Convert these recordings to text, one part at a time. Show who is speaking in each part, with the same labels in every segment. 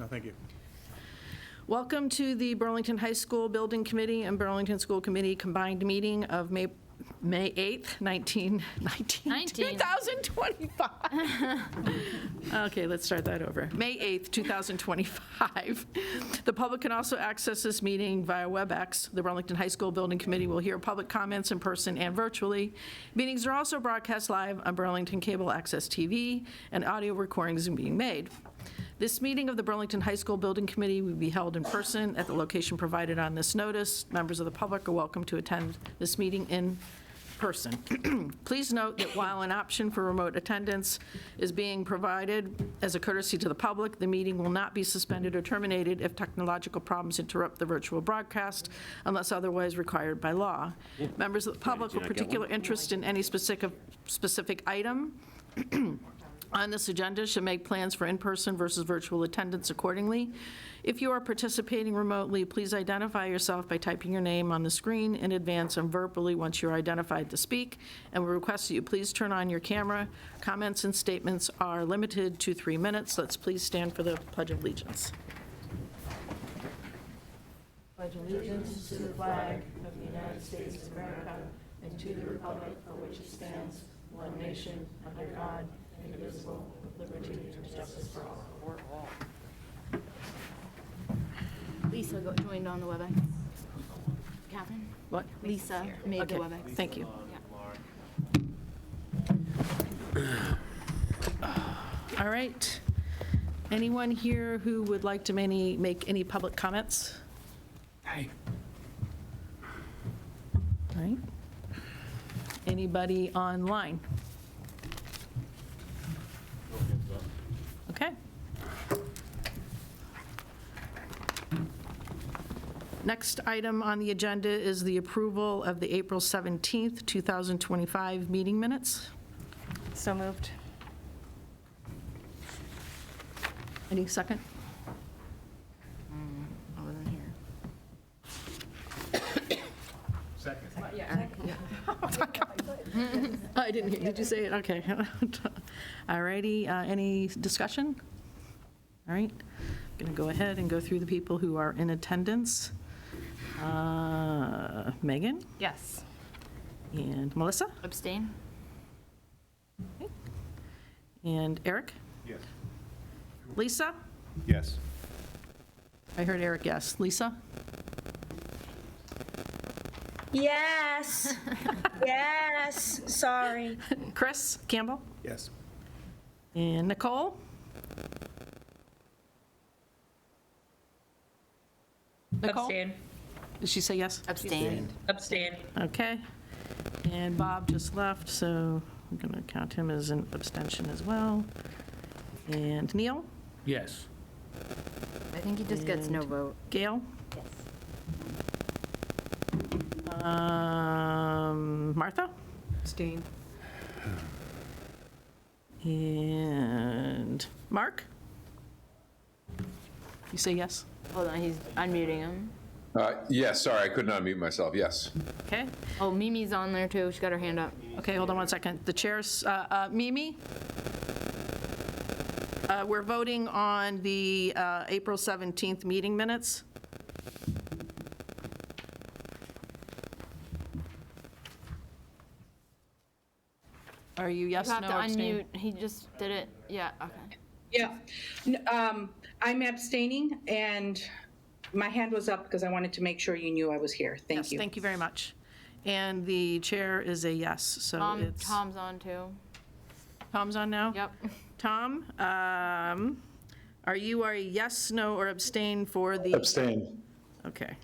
Speaker 1: No, thank you.
Speaker 2: Welcome to the Burlington High School Building Committee and Burlington School Committee combined meeting of May 8th, 2025. Okay, let's start that over. May 8th, 2025. The public can also access this meeting via WebEx. The Burlington High School Building Committee will hear public comments in person and virtually. Meetings are also broadcast live on Burlington Cable Access TV, and audio recordings are being made. This meeting of the Burlington High School Building Committee will be held in person at the location provided on this notice. Members of the public are welcome to attend this meeting in person. Please note that while an option for remote attendance is being provided as a courtesy to the public, the meeting will not be suspended or terminated if technological problems interrupt the virtual broadcast unless otherwise required by law. Members of the public with particular interest in any specific item on this agenda should make plans for in-person versus virtual attendance accordingly. If you are participating remotely, please identify yourself by typing your name on the screen in advance and verbally once you're identified to speak, and we request that you please turn on your camera. Comments and statements are limited to 3 minutes. Let's please stand for the Pledge of Allegiance. Pledge allegiance to the flag of the United States of America and to the republic for which it stands, one nation, under God, indivisible, with liberty and justice for all.
Speaker 3: Lisa joined on the WebEx. Catherine?
Speaker 2: What?
Speaker 3: Lisa made
Speaker 2: Okay,
Speaker 3: the WebEx.
Speaker 2: thank you.
Speaker 3: Yeah.
Speaker 2: All right. Anyone here who would like to make any public comments?
Speaker 1: Hey.
Speaker 2: All right. Anybody online? Okay. Next item on the agenda is the approval of the April 17th, 2025 meeting minutes.
Speaker 3: So moved.
Speaker 2: Any second?
Speaker 3: I wasn't here.
Speaker 1: Second.
Speaker 2: I didn't hear. Did you say it? Okay. All righty. Any discussion? All right. Going to go ahead and go through the people who are in attendance. Megan
Speaker 3: Yes.
Speaker 2: and Melissa
Speaker 3: Abstain?
Speaker 2: and Eric.
Speaker 1: Yes.
Speaker 2: Lisa?
Speaker 1: Yes.
Speaker 2: I heard Eric, yes. Lisa?
Speaker 4: Yes. Yes. Sorry.
Speaker 2: Chris Campbell?
Speaker 1: Yes.
Speaker 2: And Nicole? Nicole?
Speaker 5: Abstain.
Speaker 2: Did she say yes?
Speaker 3: Abstain.
Speaker 5: Abstain.
Speaker 2: Okay. And Bob just left, so I'm going to count him as an abstention as well. And Neil?
Speaker 1: Yes.
Speaker 3: I think he just gets no
Speaker 2: And-
Speaker 3: vote.
Speaker 2: Gail? Martha?
Speaker 6: Abstain.
Speaker 2: And Mark? You say yes?
Speaker 3: Hold on, he's unmuting him.
Speaker 7: Yes, sorry, I couldn't unmute myself, yes.
Speaker 2: Okay.
Speaker 3: Oh, Mimi's on there too. She got her hand up.
Speaker 2: Okay, hold on one second. The chair's, Mimi? We're voting on the April 17th meeting minutes. Are you yes,
Speaker 3: You have
Speaker 2: no,
Speaker 3: to
Speaker 2: abstain?
Speaker 3: unmute. He just did it. Yeah, okay.
Speaker 6: Yeah. I'm abstaining, and my hand was up because I wanted to make sure you knew I was here. Thank
Speaker 2: Yes,
Speaker 6: you.
Speaker 2: thank you very much. And the chair is a yes, so it's...
Speaker 3: Tom's on too.
Speaker 2: Tom's on now?
Speaker 3: Yep.
Speaker 2: Tom, are you a yes, no, or abstain for the...
Speaker 8: Abstain.
Speaker 2: Okay.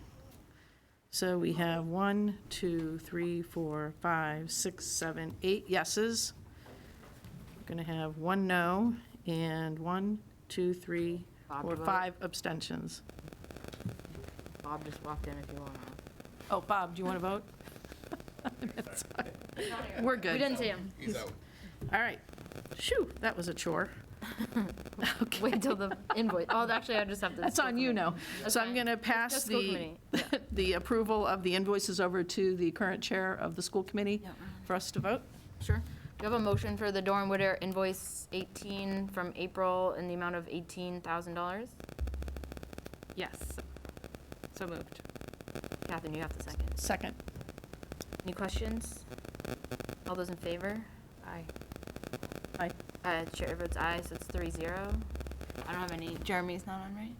Speaker 2: So we have 1, 2, 3, 4, 5, 6, 7, 8 yeses. We're going to have 1 no and 1, 2, 3,
Speaker 3: Bob
Speaker 2: 4,
Speaker 3: to vote.
Speaker 2: 5 abstentions.
Speaker 3: Bob just walked in if you want to.
Speaker 2: Oh, Bob, do you want to vote? We're good.
Speaker 3: We didn't see him.
Speaker 2: All right. Shoo, that was a chore. Okay.
Speaker 3: Wait till the invoice. Oh, actually, I just have to.
Speaker 2: That's on you now. So I'm going to pass
Speaker 3: Just school
Speaker 2: the,
Speaker 3: committee.
Speaker 2: the approval of the invoices over to the current chair of the school committee
Speaker 3: Yeah.
Speaker 2: for us to vote.
Speaker 3: Sure. Do you have a motion for the Dorn Woodare invoice 18 from April in the amount of $18,000? Yes. So moved. Catherine, you have the second.
Speaker 2: Second.
Speaker 3: Any questions? All those in favor? Aye.
Speaker 2: Aye.
Speaker 3: Chair votes aye, so it's 3-0. I don't have any. Jeremy's not on, right?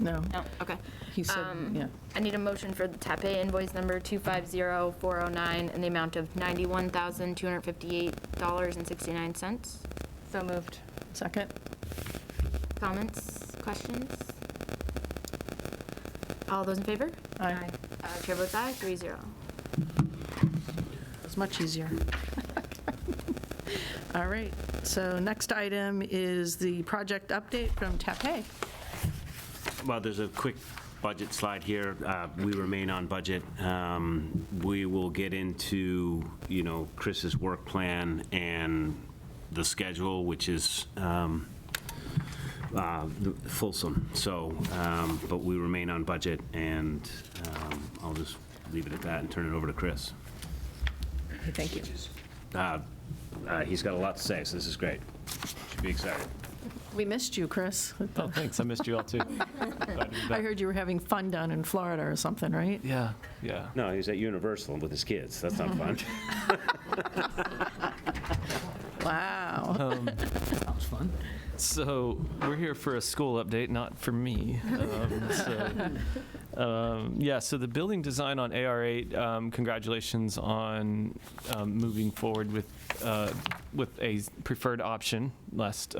Speaker 2: No,
Speaker 3: No, okay.
Speaker 2: he said, yeah.
Speaker 3: I need a motion for the TAPE invoice number 250409 in the amount of $91,258.69.
Speaker 5: So moved.
Speaker 2: Second.
Speaker 3: Comments, questions? All those in favor?
Speaker 2: Aye.
Speaker 3: Chair votes aye, 3-0.
Speaker 2: It's much easier. All right, so next item is the project update from TAPE.
Speaker 8: Well, there's a quick budget slide here. We remain on budget. We will get into, Chris's work plan and the schedule, which is fulsome. So, but we remain on budget, and I'll just leave it at that and turn it over to Chris.
Speaker 2: Thank you.
Speaker 8: He's got a lot to say, so this is great. Should be excited.
Speaker 2: We missed you, Chris.
Speaker 9: Oh, thanks. I missed you all too. Glad to be
Speaker 2: I
Speaker 9: back.
Speaker 2: heard you were having fun down in Florida or something, right?
Speaker 9: Yeah.
Speaker 8: No, he's at Universal with his kids. That's not fun.
Speaker 2: Wow.
Speaker 1: That was fun.
Speaker 9: So we're here for a school update, not for me. So the building design on AR8, congratulations on moving forward with a preferred option last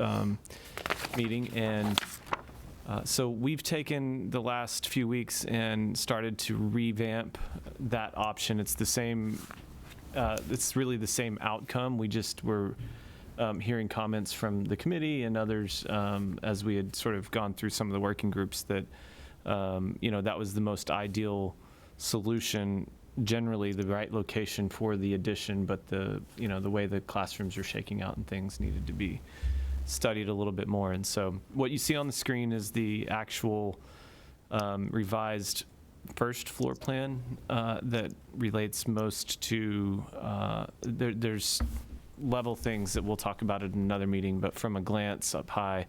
Speaker 9: meeting. And so we've taken the last few weeks and started to revamp that option. It's the same, it's really the same outcome. We just were hearing comments from the committee and others as we had sort of gone through some of the working groups that, that was the most ideal solution, generally the right location for the addition, but the way the classrooms are shaking out and things needed to be studied a little bit more. And so what you see on the screen is the actual revised first floor plan that relates most to, there's level things that we'll talk about at another meeting, but from a glance up high,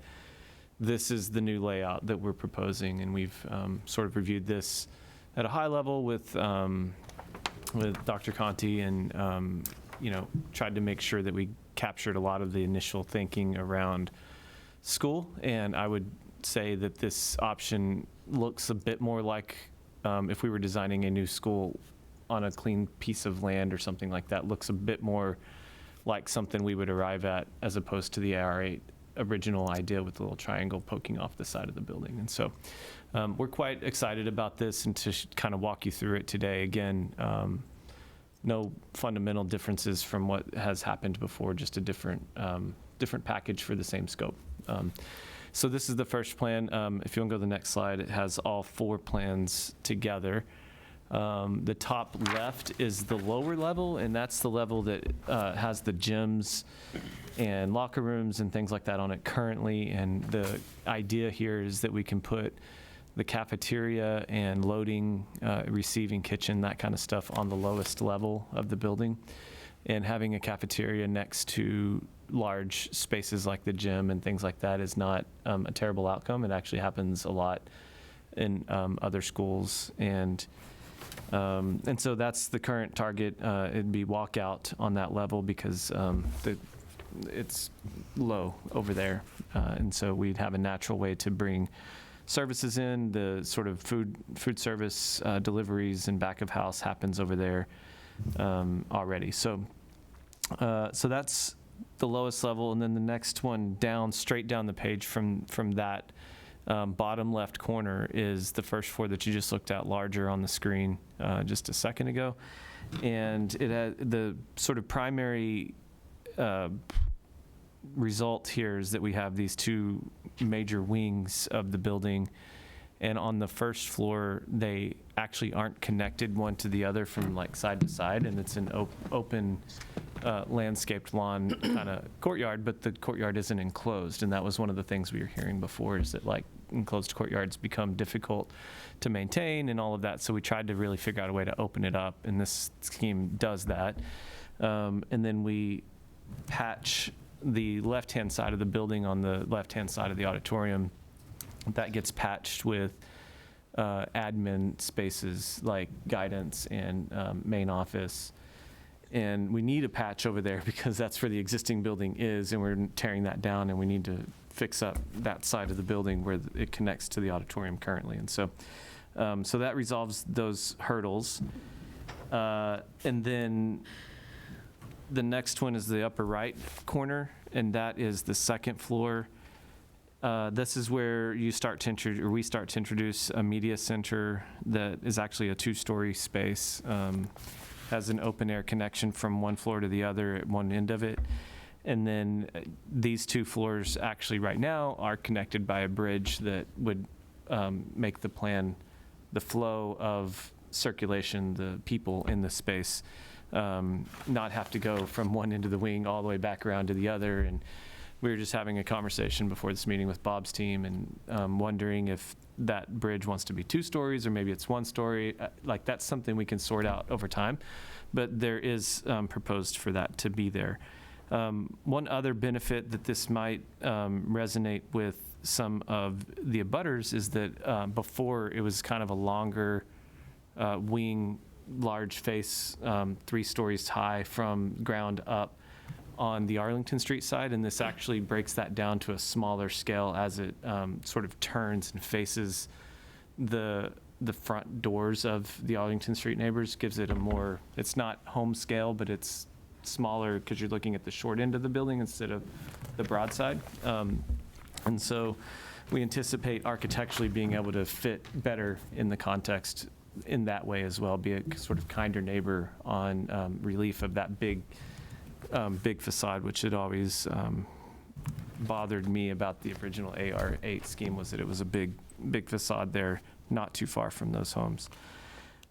Speaker 9: this is the new layout that we're proposing, and we've sort of reviewed this at a high level with Dr. Conti, and tried to make sure that we captured a lot of the initial thinking around school. And I would say that this option looks a bit more like if we were designing a new school on a clean piece of land or something like that, looks a bit more like something we would arrive at as opposed to the AR8 original idea with the little triangle poking off the side of the building. And so we're quite excited about this, and to kind of walk you through it today. Again, no fundamental differences from what has happened before, just a different package for the same scope. So this is the first plan. If you want to go to the next slide, it has all 4 plans together. The top left is the lower level, and that's the level that has the gyms and locker rooms and things like that on it currently. And the idea here is that we can put the cafeteria and loading, receiving kitchen, that kind of stuff on the lowest level of the building. And having a cafeteria next to large spaces like the gym and things like that is not a terrible outcome. It actually happens a lot in other schools. And so that's the current target. It'd be walkout on that level because it's low over there. And so we'd have a natural way to bring services in. The sort of food service deliveries and back of house happens over there already. So that's the lowest level. And then the next one down, straight down the page from that bottom left corner is the first floor that you just looked at larger on the screen just a second ago. And it had the sort of primary result here is that we have these 2 major wings of the building. And on the first floor, they actually aren't connected one to the other from like side to side. And it's an open landscaped lawn kind of courtyard, but the courtyard isn't enclosed. And that was one of the things we were hearing before, is that like enclosed courtyards become difficult to maintain and all of that. So we tried to really figure out a way to open it up, and this scheme does that. And then we patch the left-hand side of the building on the left-hand side of the auditorium that gets patched with admin spaces like guidance and main office. And we need a patch over there because that's where the existing building is, and we're tearing that down, and we need to fix up that side of the building where it connects to the auditorium currently. And so, so that resolves those hurdles. And then the next one is the upper right corner, and that is the second floor. This is where you start to we start to introduce a media center that is actually a 2-story space. Has an open air connection from one floor to the other at one end of it. And then these 2 floors actually right now are connected by a bridge that would make the plan, the flow of circulation, the people in the space, not have to go from one end of the wing all the way back around to the other. And we were just having a conversation before this meeting with Bob's team and wondering if that bridge wants to be 2 stories or maybe it's 1 story. Like, that's something we can sort out over time, but there is proposed for that to be there. One other benefit that this might resonate with some of the abutters is that before it was kind of a longer wing, large face, 3 stories high from ground up on the Arlington Street side, and this actually breaks that down to a smaller scale as it sort of turns and faces the front doors of the Arlington Street neighbors. Gives it a more, it's not home scale, but it's smaller because you're looking at the short end of the building instead of the broad side. And so we anticipate architecturally being able to fit better in the context in that way as well, be a sort of kinder neighbor on relief of that big facade, which had always bothered me about the original AR8 scheme, was that it was a big facade there, not too far from those homes.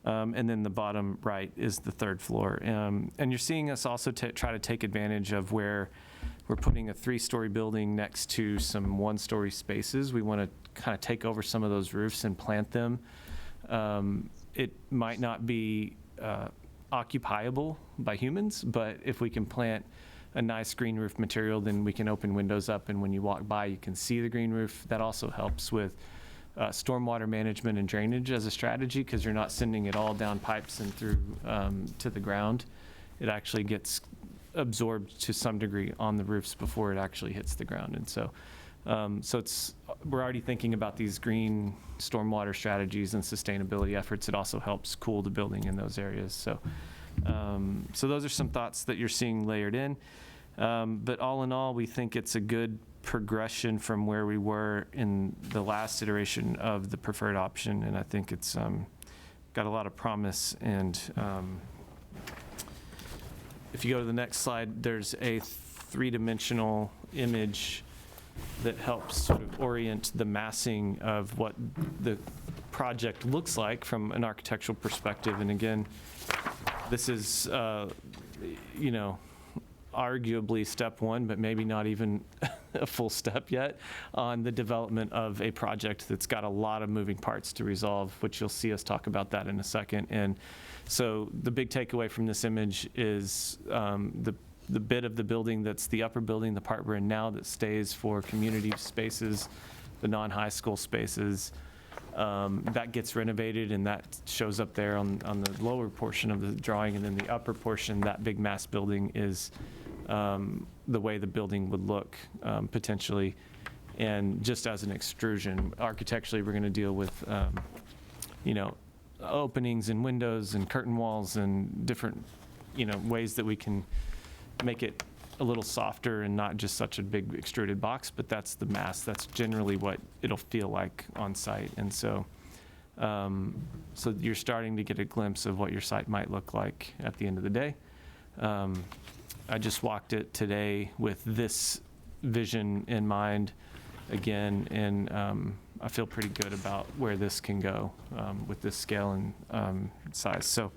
Speaker 9: And then the bottom right is the 3rd floor. And you're seeing us also try to take advantage of where we're putting a 3-story building next to some 1-story spaces. We want to kind of take over some of those roofs and plant them. It might not be occupiable by humans, but if we can plant a nice green roof material, then we can open windows up, and when you walk by, you can see the green roof. That also helps with stormwater management and drainage as a strategy, because you're not sending it all down pipes and through to the ground. It actually gets absorbed to some degree on the roofs before it actually hits the ground. And so we're already thinking about these green stormwater strategies and sustainability efforts. It also helps cool the building in those areas. So those are some thoughts that you're seeing layered in. But all in all, we think it's a good progression from where we were in the last iteration of the preferred option, and I think it's got a lot of promise. And if you go to the next slide, there's a 3-dimensional image that helps sort of orient the massing of what the project looks like from an architectural perspective. And again, this is, arguably step 1, but maybe not even a full step yet on the development of a project that's got a lot of moving parts to resolve, which you'll see us talk about that in a second. And so the big takeaway from this image is the bit of the building that's the upper building, the part we're in now, that stays for community spaces, the non-high school spaces, that gets renovated, and that shows up there on the lower portion of the drawing. And then the upper portion, that big mass building, is the way the building would look potentially. And just as an extrusion, architecturally, we're going to deal with openings and windows and curtain walls and different ways that we can make it a little softer and not just such a big extruded box. But that's the mass. That's generally what it'll feel like on site. And so so you're starting to get a glimpse of what your site might look like at the end of the day. I just walked it today with this vision in mind again, and I feel pretty good about where this can go with this scale and size. So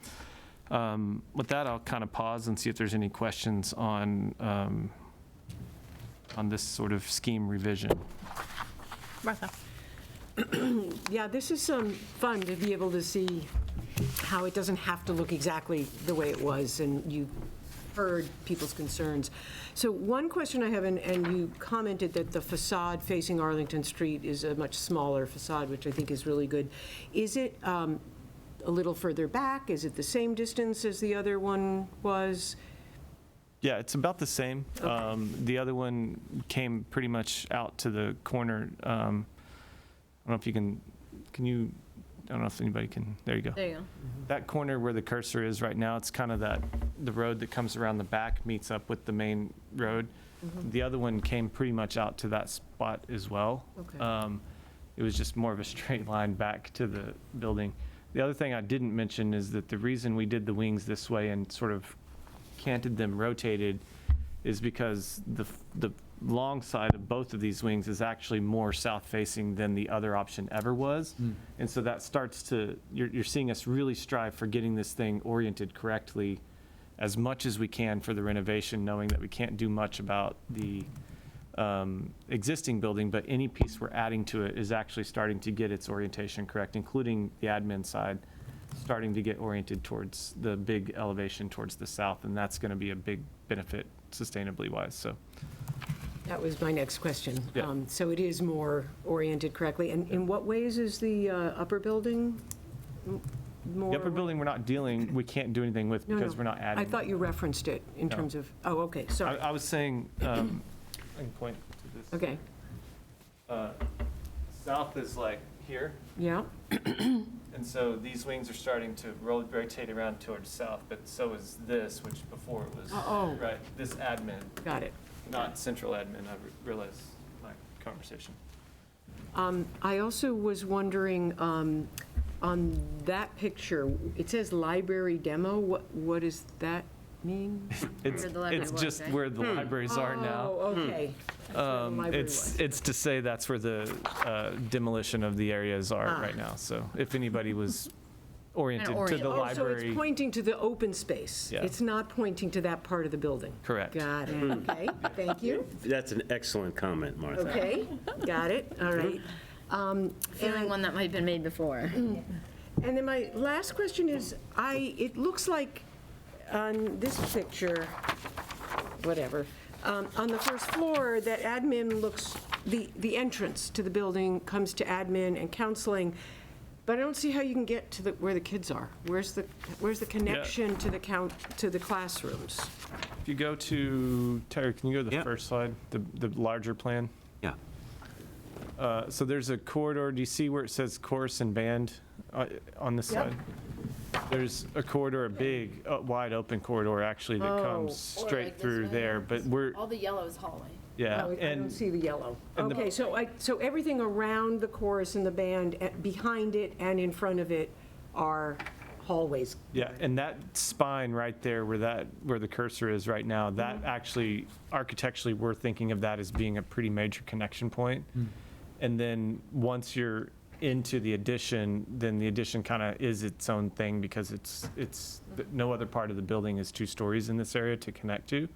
Speaker 9: with that, I'll kind of pause and see if there's any questions on this sort of scheme revision.
Speaker 2: Martha?
Speaker 5: Yeah, this is fun to be able to see how it doesn't have to look exactly the way it was, and you heard people's concerns. So one question I have, and you commented that the facade facing Arlington Street is a much smaller facade, which I think is really good. Is it a little further back? Is it the same distance as the other one was?
Speaker 9: Yeah, it's about the same. The other one came pretty much out to the corner. I don't know if you can you, I don't know if anybody can, there you go.
Speaker 3: There you go.
Speaker 9: That corner where the cursor is right now, it's kind of the road that comes around the back meets up with the main road. The other one came pretty much out to that spot as well.
Speaker 5: Okay.
Speaker 9: It was just more of a straight line back to the building. The other thing I didn't mention is that the reason we did the wings this way and sort of canted them rotated is because the long side of both of these wings is actually more south-facing than the other option ever was. And so that starts to, you're seeing us really strive for getting this thing oriented correctly as much as we can for the renovation, knowing that we can't do much about the existing building, but any piece we're adding to it is actually starting to get its orientation correct, including the admin side, starting to get oriented towards the big elevation towards the south, and that's going to be a big benefit sustainably wise, so.
Speaker 5: That was my next question.
Speaker 9: Yeah.
Speaker 5: So it is more oriented correctly. And in what ways is the upper building more?
Speaker 9: The upper building, we're not dealing, we can't do anything with
Speaker 5: No,
Speaker 9: because
Speaker 5: no.
Speaker 9: we're not adding.
Speaker 5: I thought you referenced it in
Speaker 9: No.
Speaker 5: terms of, oh, okay, sorry.
Speaker 9: I was saying, I can point to this.
Speaker 5: Okay,
Speaker 9: South is like here,
Speaker 5: yeah,
Speaker 9: and so these wings are starting to rotate around towards south, but so is this, which before it was,
Speaker 5: Oh.
Speaker 9: right, this admin,
Speaker 5: got it.
Speaker 9: not central admin, I realized my conversation.
Speaker 5: I also was wondering, on that picture, it says library demo. What does that mean?
Speaker 9: It's
Speaker 3: Where the library was,
Speaker 9: just
Speaker 3: right?
Speaker 9: where the libraries are now.
Speaker 5: Oh, okay. That's where the library was.
Speaker 9: It's to say that's where the demolition of the areas are
Speaker 5: Ah.
Speaker 9: right now. So if anybody was oriented to the
Speaker 3: oriented.
Speaker 5: Oh, so
Speaker 9: library.
Speaker 5: it's pointing to the open space.
Speaker 9: Yeah.
Speaker 5: It's not pointing to that part of the building.
Speaker 9: Correct.
Speaker 5: Got it, okay, thank you.
Speaker 8: That's an excellent comment, Martha.
Speaker 5: Okay, got it, all right.
Speaker 3: Feeling one that might have been made before.
Speaker 5: And then my last question is, it looks like on this picture, whatever, on the first floor, that admin looks, the entrance to the building comes to admin and counseling, but I don't see how you can get to where the kids are. Where's the connection to the classrooms?
Speaker 9: If you go to, Terry, can you go to the
Speaker 8: Yeah.
Speaker 9: first slide, the larger plan?
Speaker 8: Yeah.
Speaker 9: So there's a corridor, do you see where it says chorus and band on this
Speaker 5: Yep.
Speaker 9: slide? There's a corridor, a big, wide open corridor actually that comes
Speaker 5: Oh.
Speaker 3: Or
Speaker 9: straight
Speaker 3: like this
Speaker 9: through
Speaker 3: way.
Speaker 9: there, but we're,
Speaker 3: All the yellow is hallway.
Speaker 9: yeah.
Speaker 5: Oh, I don't see the yellow.
Speaker 9: and the-
Speaker 5: Okay, so everything around the chorus and the band, behind it and in front of it are hallways.
Speaker 9: Yeah, and that spine right there where the cursor is right now, that actually, architecturally, we're thinking of that as being a pretty major connection point. And then once you're into the addition, then the addition kind of is its own thing because no other part of the building is 2 stories in this area to connect to.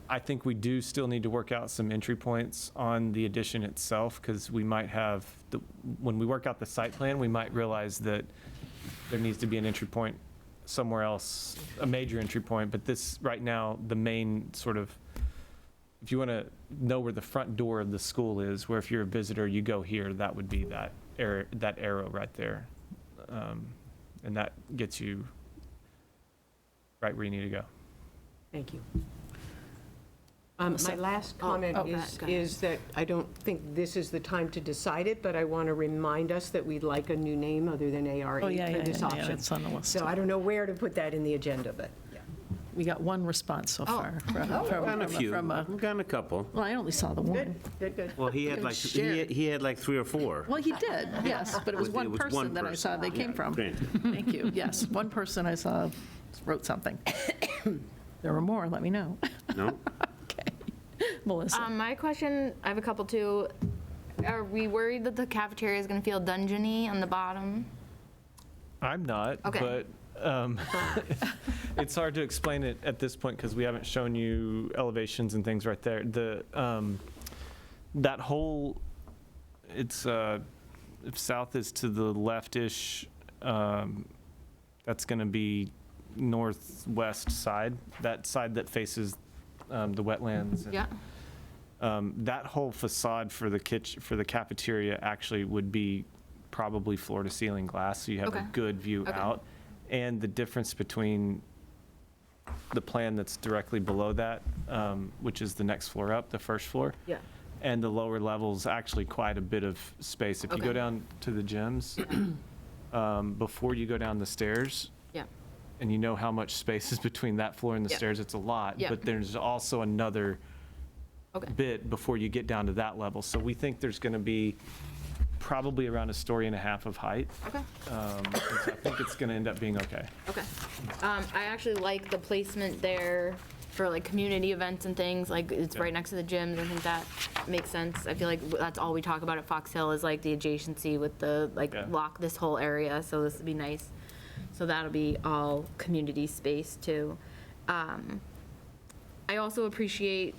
Speaker 9: I think we do still need to work out some entry points on the addition itself because we might have, when we work out the site plan, we might realize that there needs to be an entry point somewhere else, a major entry point. But this, right now, the main sort of, if you want to know where the front door of the school is, where if you're a visitor, you go here, that would be that arrow right there. And that gets you right where you need to go.
Speaker 5: Thank you. My last comment
Speaker 2: go ahead.
Speaker 5: is that I don't think this is the time to decide it, but I want to remind us that we'd like a new name other than AR8
Speaker 2: Oh, yeah,
Speaker 5: for this
Speaker 2: yeah,
Speaker 5: option.
Speaker 2: it's on the list.
Speaker 5: So I don't know where to put that in the agenda, but, yeah.
Speaker 2: We got one response so far.
Speaker 8: Gotten a few.
Speaker 2: From
Speaker 8: We've gotten a couple.
Speaker 2: well, I only saw the
Speaker 5: Good,
Speaker 2: one.
Speaker 5: good, good.
Speaker 8: Well, he had like,
Speaker 2: Share.
Speaker 8: he had like 3 or 4.
Speaker 2: Well, he did, yes, but it was
Speaker 8: It
Speaker 2: one
Speaker 8: was
Speaker 2: person
Speaker 8: one
Speaker 2: that I saw
Speaker 8: person.
Speaker 2: they came
Speaker 8: Yeah,
Speaker 2: from.
Speaker 8: great.
Speaker 2: Thank you, yes, one person I saw wrote something. There were more, let me know.
Speaker 8: No?
Speaker 2: Melissa?
Speaker 3: My question, I have a couple too. Are we worried that the cafeteria is going to feel dungeony on the bottom?
Speaker 9: I'm not,
Speaker 3: Okay.
Speaker 9: but it's hard to explain it at this point because we haven't shown you elevations and things right there. That whole, it's, if south is to the left-ish, that's going to be northwest side, that side that faces the wetlands. and,
Speaker 3: Yeah,
Speaker 9: That whole facade for the cafeteria actually would be probably floor to ceiling glass, so you have
Speaker 3: Okay.
Speaker 9: a good view
Speaker 3: Okay.
Speaker 9: out. And the difference between the plan that's directly below that, which is the next floor up, the first floor,
Speaker 3: yeah.
Speaker 9: and the lower levels, actually quite a bit of space. If you go
Speaker 3: Okay.
Speaker 9: down to the gyms, before you go down the stairs,
Speaker 3: Yeah.
Speaker 9: and you know how much space is between that floor and the
Speaker 3: Yeah.
Speaker 9: stairs, it's a lot.
Speaker 3: Yeah.
Speaker 9: But there's also another
Speaker 3: Okay.
Speaker 9: bit before you get down to that level. So we think there's going to be probably around 1.5 stories of height.
Speaker 3: Okay.
Speaker 9: And so I think it's going to end up being okay.
Speaker 3: Okay. I actually like the placement there for like community events and things, like it's right next to the gyms. I think that makes sense. I feel like that's all we talk about at Fox Hill is like the adjacency with the, like,
Speaker 9: Yeah.
Speaker 3: lock this whole area, so this would be nice. So that'll be all community space too. I also appreciate,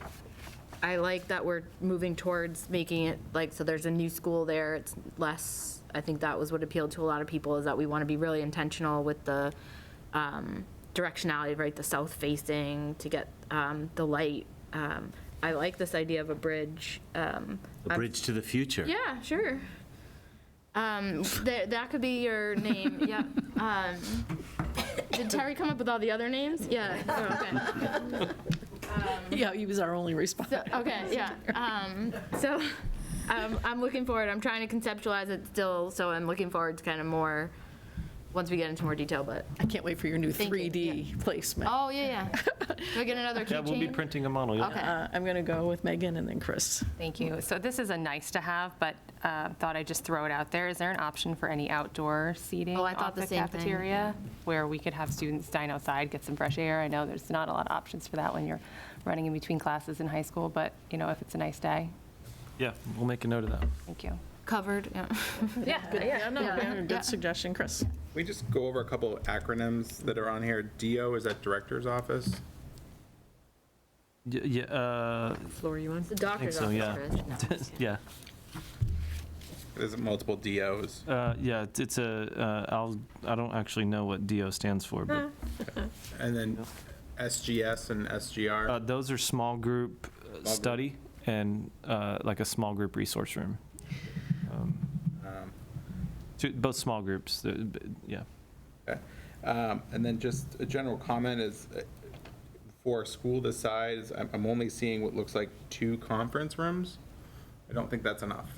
Speaker 3: I like that we're moving towards making it like, so there's a new school there, it's less, I think that was what appealed to a lot of people, is that we want to be really intentional with the directionality, right, the south facing to get the light. I like this idea of a bridge.
Speaker 8: A bridge to the future.
Speaker 3: Yeah, sure. That could be your name, yeah. Did Terry come up with all the other names? Yeah, oh, okay.
Speaker 2: Yeah, he was our only response.
Speaker 3: So, okay, yeah. So I'm looking forward, I'm trying to conceptualize it still, so I'm looking forward to kind of more, once we get into more detail, but,
Speaker 2: I can't wait for your new
Speaker 3: Thank you,
Speaker 2: 3D placement.
Speaker 3: oh, yeah, yeah. Do I get another
Speaker 9: Yeah, we'll be
Speaker 3: keychain?
Speaker 9: printing a model, yeah.
Speaker 3: Okay.
Speaker 2: I'm going to go with Megan and then Chris.
Speaker 10: Thank you. So this is a nice to have, but thought I'd just throw it out there. Is there an option for any outdoor seating
Speaker 3: Oh, I thought
Speaker 10: off
Speaker 3: the
Speaker 10: the
Speaker 3: same thing,
Speaker 10: cafeteria? Where we could have students dine outside, get some fresh air? I know there's not a lot of options for that when you're running in between classes in high school, but, you know, if it's a nice day,
Speaker 9: Yeah, we'll make a note of that.
Speaker 10: thank you.
Speaker 3: Covered, yeah.
Speaker 2: Yeah, no,
Speaker 3: Yeah.
Speaker 2: yeah, good suggestion, Chris.
Speaker 1: We just go over a couple of acronyms that are on here. DO, is that Director's Office?
Speaker 9: Yeah,
Speaker 5: Floor you on?
Speaker 3: The doctor's
Speaker 9: so,
Speaker 3: office,
Speaker 9: yeah.
Speaker 3: Chris. No.
Speaker 9: yeah.
Speaker 1: There's multiple DOs.
Speaker 9: Yeah, it's I don't actually know what DO stands for, but
Speaker 1: And then SGS and SGR.
Speaker 9: those are small group study and like a small group resource room. Both small groups, yeah.
Speaker 1: Okay. And then just a general comment is, for a school this size, I'm only seeing what looks like 2 conference rooms. I don't think that's enough.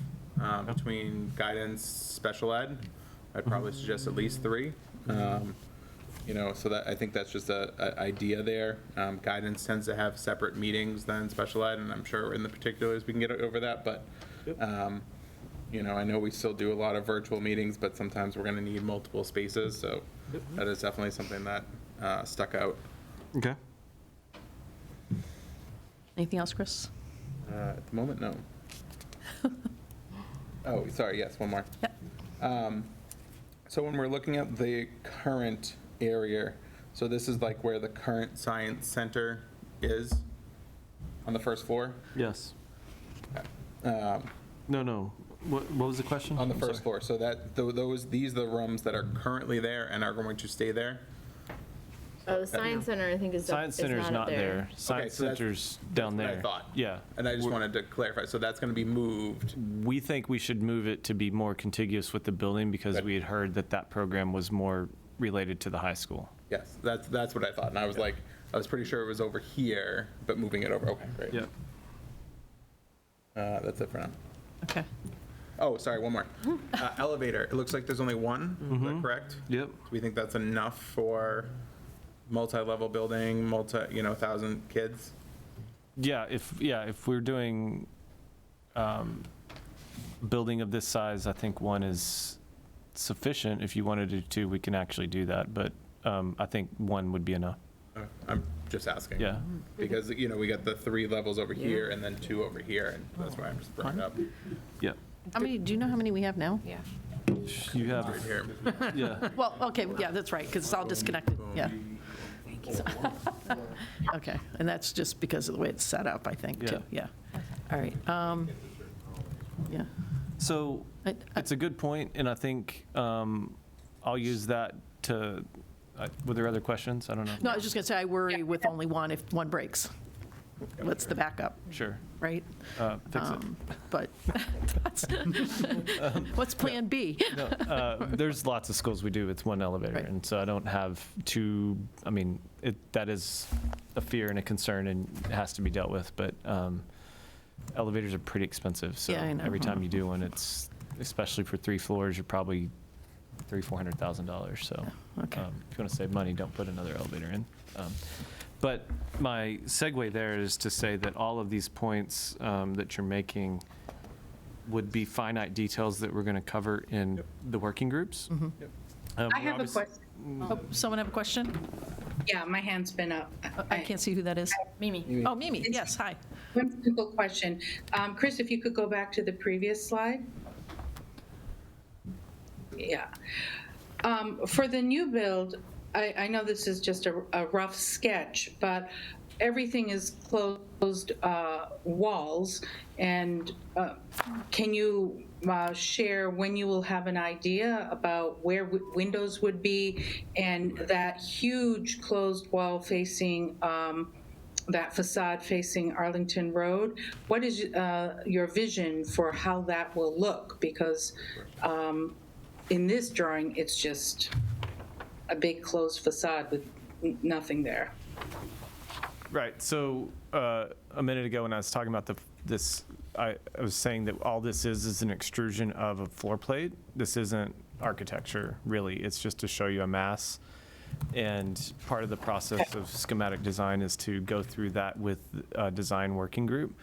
Speaker 1: Between guidance, special ed, I'd probably suggest at least 3. You know, so that, I think that's just a idea there. Guidance tends to have separate meetings than special ed, and I'm sure in the particulars we can get over that, but, you know, I know we still do a lot of virtual meetings, but sometimes we're gonna need multiple spaces, so that is definitely something that stuck out.
Speaker 9: Okay.
Speaker 2: Anything else, Chris?
Speaker 1: At the moment, no. Oh, sorry, yes, one more. So when we're looking at the current area, so this is like where the current science center is on the first floor?
Speaker 9: Yes.
Speaker 1: Um,
Speaker 9: No. What was the question?
Speaker 1: On the
Speaker 9: I'm
Speaker 1: first
Speaker 9: sorry.
Speaker 1: floor, so that, these are the rooms that are currently there and are going to stay there?
Speaker 3: Oh, the science center, I think, is up-
Speaker 9: Science
Speaker 3: is
Speaker 9: Center's
Speaker 3: up
Speaker 9: not there. Science
Speaker 1: so that's-
Speaker 9: Center's down
Speaker 1: That's
Speaker 9: there.
Speaker 1: what I thought.
Speaker 9: Yeah.
Speaker 1: And I just wanted to clarify, so that's gonna be moved?
Speaker 9: We think we should move it to be more contiguous with the building because
Speaker 1: Good.
Speaker 9: we had heard that program was more related to the high school.
Speaker 1: Yes, that's what I thought, and I was like, I was pretty sure it was over here, but moving it over, okay, great. That's it for now.
Speaker 2: Okay.
Speaker 1: Oh, sorry, one more. Elevator, it looks like there's only one, is that correct?
Speaker 9: Yep.
Speaker 1: Do we think that's enough for multi-level building, 1,000 kids?
Speaker 9: Yeah, if we're doing building of this size, I think 1 is sufficient. If you wanted to do 2, we can actually do that, but I think 1 would be enough.
Speaker 1: I'm just asking.
Speaker 9: Yeah.
Speaker 1: Because, we got the 3 levels over here and then 2 over here, and that's why I'm just bringing it up.
Speaker 9: Yeah.
Speaker 2: Do you know how many we have now?
Speaker 10: Yeah.
Speaker 9: You have,
Speaker 1: Right here.
Speaker 9: yeah.
Speaker 2: Well, okay, yeah, that's right, because it's all disconnected, yeah. Okay, and that's just because of the way it's set up, I think, too, yeah. All right, yeah.
Speaker 9: So
Speaker 2: I-
Speaker 9: it's a good point, and I think I'll use that to Were there other questions? I don't know.
Speaker 2: No, I was just going to say, I worry with only one if one breaks. What's the backup,
Speaker 9: Sure.
Speaker 2: right?
Speaker 9: Fix it.
Speaker 2: But that's, what's Plan B?
Speaker 9: There's lots of schools we do with one elevator,
Speaker 2: Right.
Speaker 9: and so I don't have two, I mean, that is a fear and a concern and it has to be dealt with, but elevators are pretty expensive, so
Speaker 2: Yeah, I know.
Speaker 9: every time you do one, it's, especially for 3 floors, you're probably $300,000-$400,000, so
Speaker 2: okay.
Speaker 9: if you want to save money, don't put another elevator in. But my segue there is to say that all of these points that you're making would be finite details that we're going to cover in the working groups.
Speaker 6: I have a question.
Speaker 2: Oh, someone have a question?
Speaker 6: Yeah, my hand's been up.
Speaker 2: I can't see who that is.
Speaker 3: Mimi.
Speaker 2: Oh, Mimi, yes, hi.
Speaker 6: One simple question. Chris, if you could go back to the previous slide. Yeah. For the new build, I know this is just a rough sketch, but everything is closed walls. And can you share when you will have an idea about where windows would be and that huge closed wall facing that facade facing Arlington Road? What is your vision for how that will look? Because in this drawing, it's just a big closed facade with nothing there.
Speaker 9: Right, so a minute ago when I was talking about this, I was saying that all this is an extrusion of a floor plate. This isn't architecture, really. It's just to show you a mass. And part of the process of schematic design is to go through that with a design working group.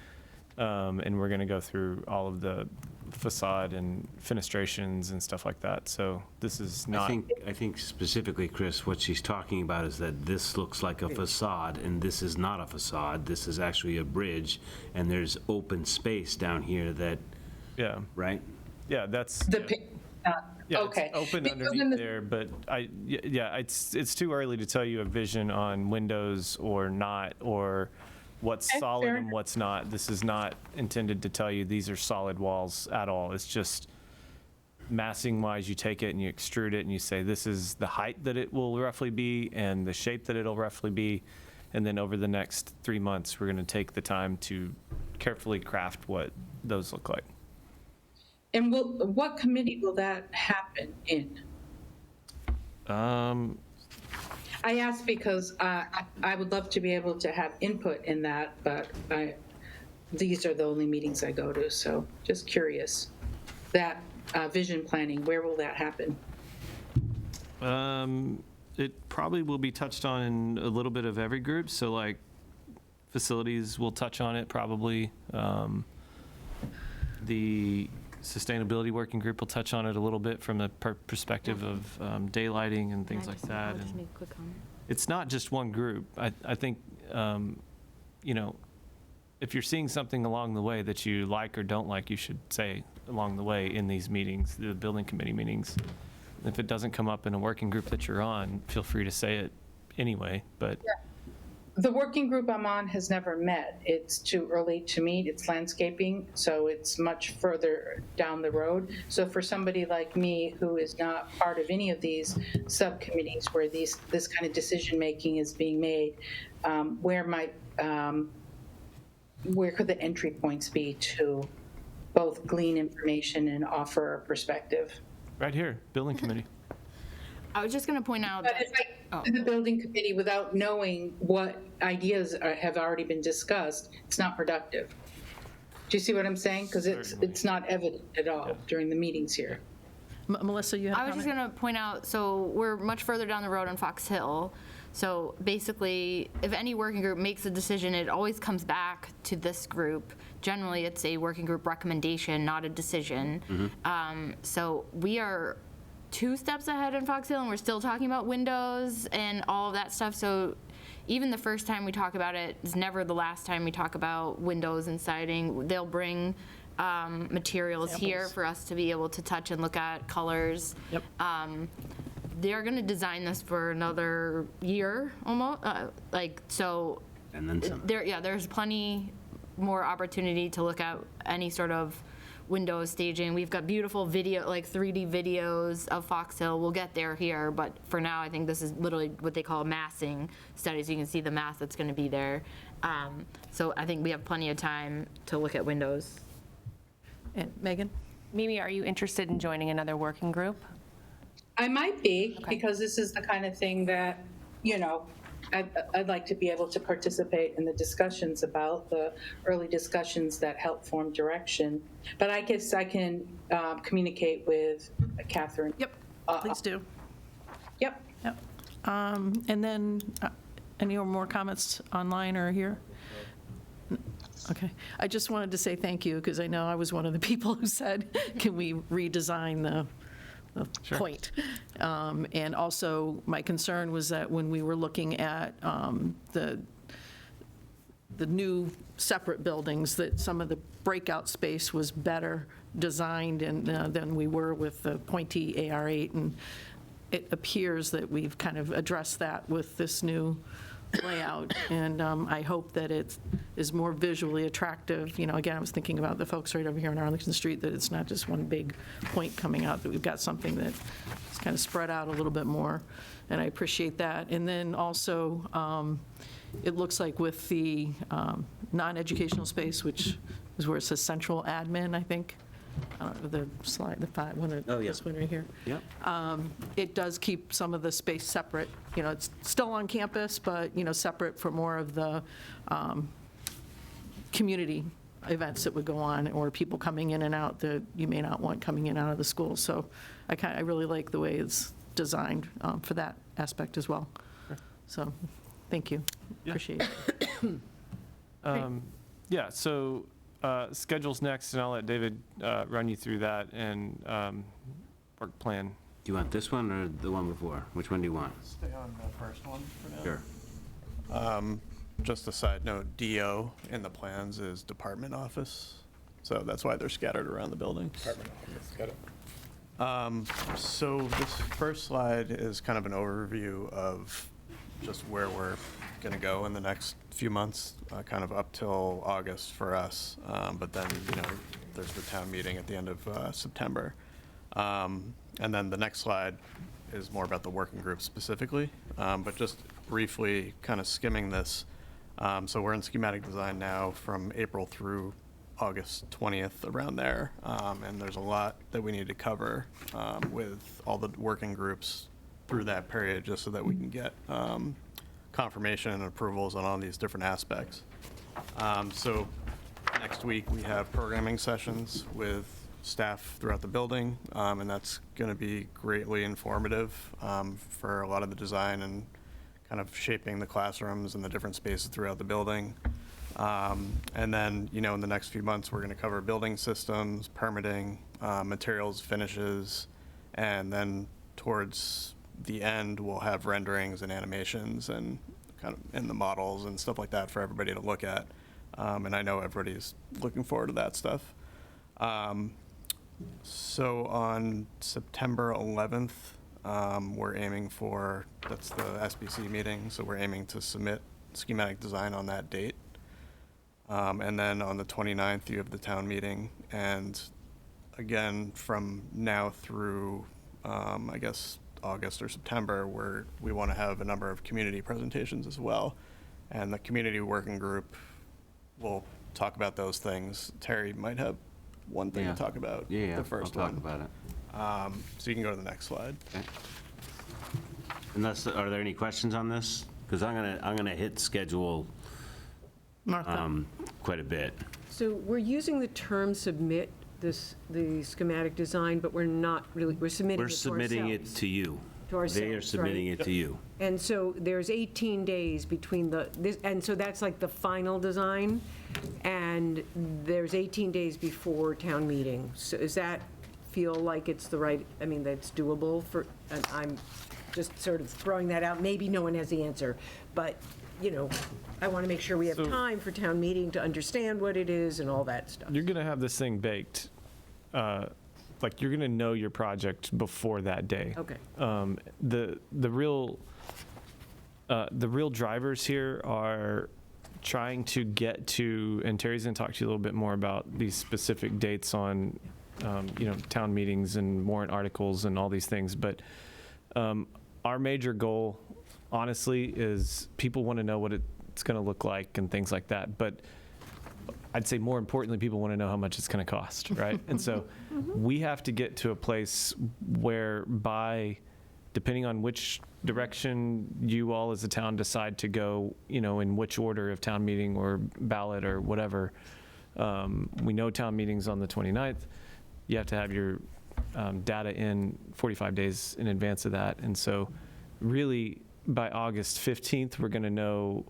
Speaker 9: And we're going to go through all of the facade and fenestrations and stuff like that. So this is not.
Speaker 8: I think specifically, Chris, what she's talking about is that this looks like a facade, and this is not a facade. This is actually a bridge, and there's open space down here that,
Speaker 9: Yeah,
Speaker 8: right?
Speaker 9: yeah, that's.
Speaker 6: The
Speaker 9: Yeah,
Speaker 6: okay.
Speaker 9: it's open
Speaker 6: Because in
Speaker 9: underneath
Speaker 6: the-
Speaker 9: there, but yeah, it's too early to tell you a vision on windows or not, or what's
Speaker 6: Okay,
Speaker 9: solid
Speaker 6: fair
Speaker 9: and what's not. This is not intended to tell you these are solid walls at all. It's just massing wise, you take it and you extrude it and you say this is the height that it will roughly be and the shape that it'll roughly be. And then over the next 3 months, we're going to take the time to carefully craft what those look like.
Speaker 6: And what committee will that happen in? I ask because I would love to be able to have input in that, but these are the only meetings I go to, so just curious. That vision planning, where will that happen?
Speaker 9: It probably will be touched on in a little bit of every group. So like facilities will touch on it probably. The sustainability working group will touch on it a little bit from the perspective of daylighting and things like that.
Speaker 3: Just
Speaker 9: And
Speaker 3: make a quick comment.
Speaker 9: it's not just one group. I think, you know, if you're seeing something along the way that you like or don't like, you should say along the way in these meetings, the building committee meetings. If it doesn't come up in a working group that you're on, feel free to say it anyway, but.
Speaker 6: The working group I'm on has never met. It's too early to meet. It's landscaping, so it's much further down the road. So for somebody like me who is not part of any of these subcommittees where this kind of decision-making is being made, where could the entry points be to both glean information and offer a perspective?
Speaker 9: Right here, building committee.
Speaker 3: I was just going to point out
Speaker 6: But
Speaker 3: that,
Speaker 6: if I do the building committee without knowing what ideas have already been discussed, it's not productive. Do you see what I'm saying? Because it's not evident at all during the meetings here.
Speaker 2: Melissa, you have a
Speaker 3: I was just
Speaker 2: comment?
Speaker 3: going to point out, so we're much further down the road on Fox Hill. So basically, if any working group makes a decision, it always comes back to this group. Generally, it's a working group recommendation, not a decision. So we are 2 steps ahead in Fox Hill, and we're still talking about windows and all of that stuff. So even the first time we talk about it is never the last time we talk about windows and siding. They'll bring materials here for us to be able to touch and look at colors.
Speaker 2: Yep.
Speaker 3: They're going to design this for another year almost. And then some. There's plenty more opportunity to look at any sort of window staging. We've got beautiful video, like 3D videos of Fox Hill. We'll get there here, but for now, I think this is literally what they call a massing study, so you can see the mass that's going to be there. So I think we have plenty of time to look at windows.
Speaker 2: And Megan?
Speaker 10: Mimi, are you interested in joining another working group?
Speaker 6: I might be, because this is the kind of thing that, I'd like to be able to participate in the discussions about, the early discussions that help form direction. But I guess I can communicate with Catherine.
Speaker 2: Yep, please do.
Speaker 6: Yep.
Speaker 2: Yep. And then, any more comments online or here? Okay. I just wanted to say thank you, because I know I was one of the people who said, can we redesign the point? And also, my concern was that when we were looking at the new separate buildings, that some of the breakout space was better designed than we were with the pointy AR8, and it appears that we've kind of addressed that with this new layout, and I hope that it is more visually attractive. Again, I was thinking about the folks right over here on Arlington Street, that it's not just one big point coming out, that we've got something that is kind of spread out a little bit more, and I appreciate that. And then also, it looks like with the non-educational space, which is where it says central admin, I think, the slide, the five, this one right here.
Speaker 8: Yep.
Speaker 2: It does keep some of the space separate. It's still on campus, but, separate for more of the community events that would go on, or people coming in and out that you may not want coming in and out of the school. So I really like the way it's designed for that aspect as well. So, thank you. Appreciate it.
Speaker 9: Yeah, so schedule's next, and I'll let David run you through that and work plan.
Speaker 8: Do you want this one or the one before? Which one do you want?
Speaker 11: Stay on the first one for now.
Speaker 8: Sure.
Speaker 11: Just a side note, DO in the plans is department office, so that's why they're scattered around the building.
Speaker 1: Department office, got it.
Speaker 11: So this first slide is kind of an overview of just where we're going to go in the next few months, kind of up till August for us. But then, there's the town meeting at the end of September. And then the next slide is more about the working group specifically. But just briefly kind of skimming this. So we're in schematic design now from April through August 20th, around there. And there's a lot that we need to cover with all the working groups through that period, just so that we can get confirmation and approvals on all these different aspects. So next week, we have programming sessions with staff throughout the building, and that's going to be greatly informative for a lot of the design and kind of shaping the classrooms and the different spaces throughout the building. And then, in the next few months, we're going to cover building systems, permitting, materials, finishes, and then towards the end, we'll have renderings and animations and kind of in the models and stuff like that for everybody to look at. And I know everybody's looking forward to that stuff. So on September 11th, we're aiming for, that's the SBC meeting, so we're aiming to submit schematic design on that date. And then on the 29th, you have the town meeting. And again, from now through, I guess, August or September, where we want to have a number of community presentations as well. And the community working group will talk about those things. Terry might have one thing to talk about, the first
Speaker 8: I'll
Speaker 11: one.
Speaker 8: talk about it.
Speaker 11: So you can go to the next slide.
Speaker 8: Okay. Are there any questions on this? Because I'm gonna hit schedule
Speaker 2: Martha?
Speaker 8: quite a bit.
Speaker 5: So we're using the term submit the schematic design, but we're not really, we're submitting it to
Speaker 8: We're submitting it
Speaker 5: ourselves.
Speaker 8: to you.
Speaker 5: To ourselves,
Speaker 8: They are submitting
Speaker 5: right?
Speaker 8: it to you.
Speaker 5: And so there's 18 days between and so that's like the final design, and there's 18 days before town meeting. So does that feel like it's that's doable for, and I'm just sort of throwing that out, maybe no one has the answer, but, I want to make sure we have
Speaker 9: So-
Speaker 5: time for town meeting to understand what it is and all that stuff.
Speaker 9: You're going to have this thing baked. Like, you're going to know your project before that day.
Speaker 5: Okay.
Speaker 9: The real drivers here are trying to get to, and Terry's going to talk to you a little bit more about these specific dates on, town meetings and warrant articles and all these things. But our major goal, honestly, is people want to know what it's going to look like and things like that. But I'd say more importantly, people want to know how much it's going to cost, right? And so we have to get to a place where depending on which direction you all as a town decide to go, in which order of town meeting or ballot or whatever, we know town meeting's on the 29th. You have to have your data in 45 days in advance of that. And so really by August 15th, we're going to know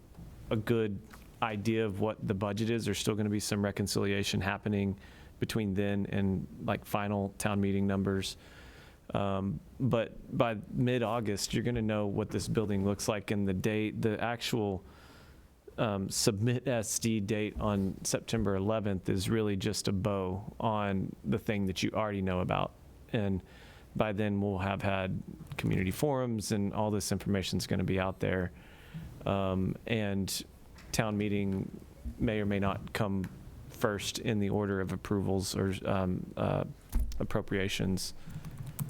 Speaker 9: a good idea of what the budget is. There's still going to be some reconciliation happening between then and like final town meeting numbers. But by mid-August, you're going to know what this building looks like, and the actual submit SD date on September 11th is really just a bow on the thing that you already know about. And by then we'll have had community forums and all this information is going to be out there. And town meeting may or may not come first in the order of approvals or appropriations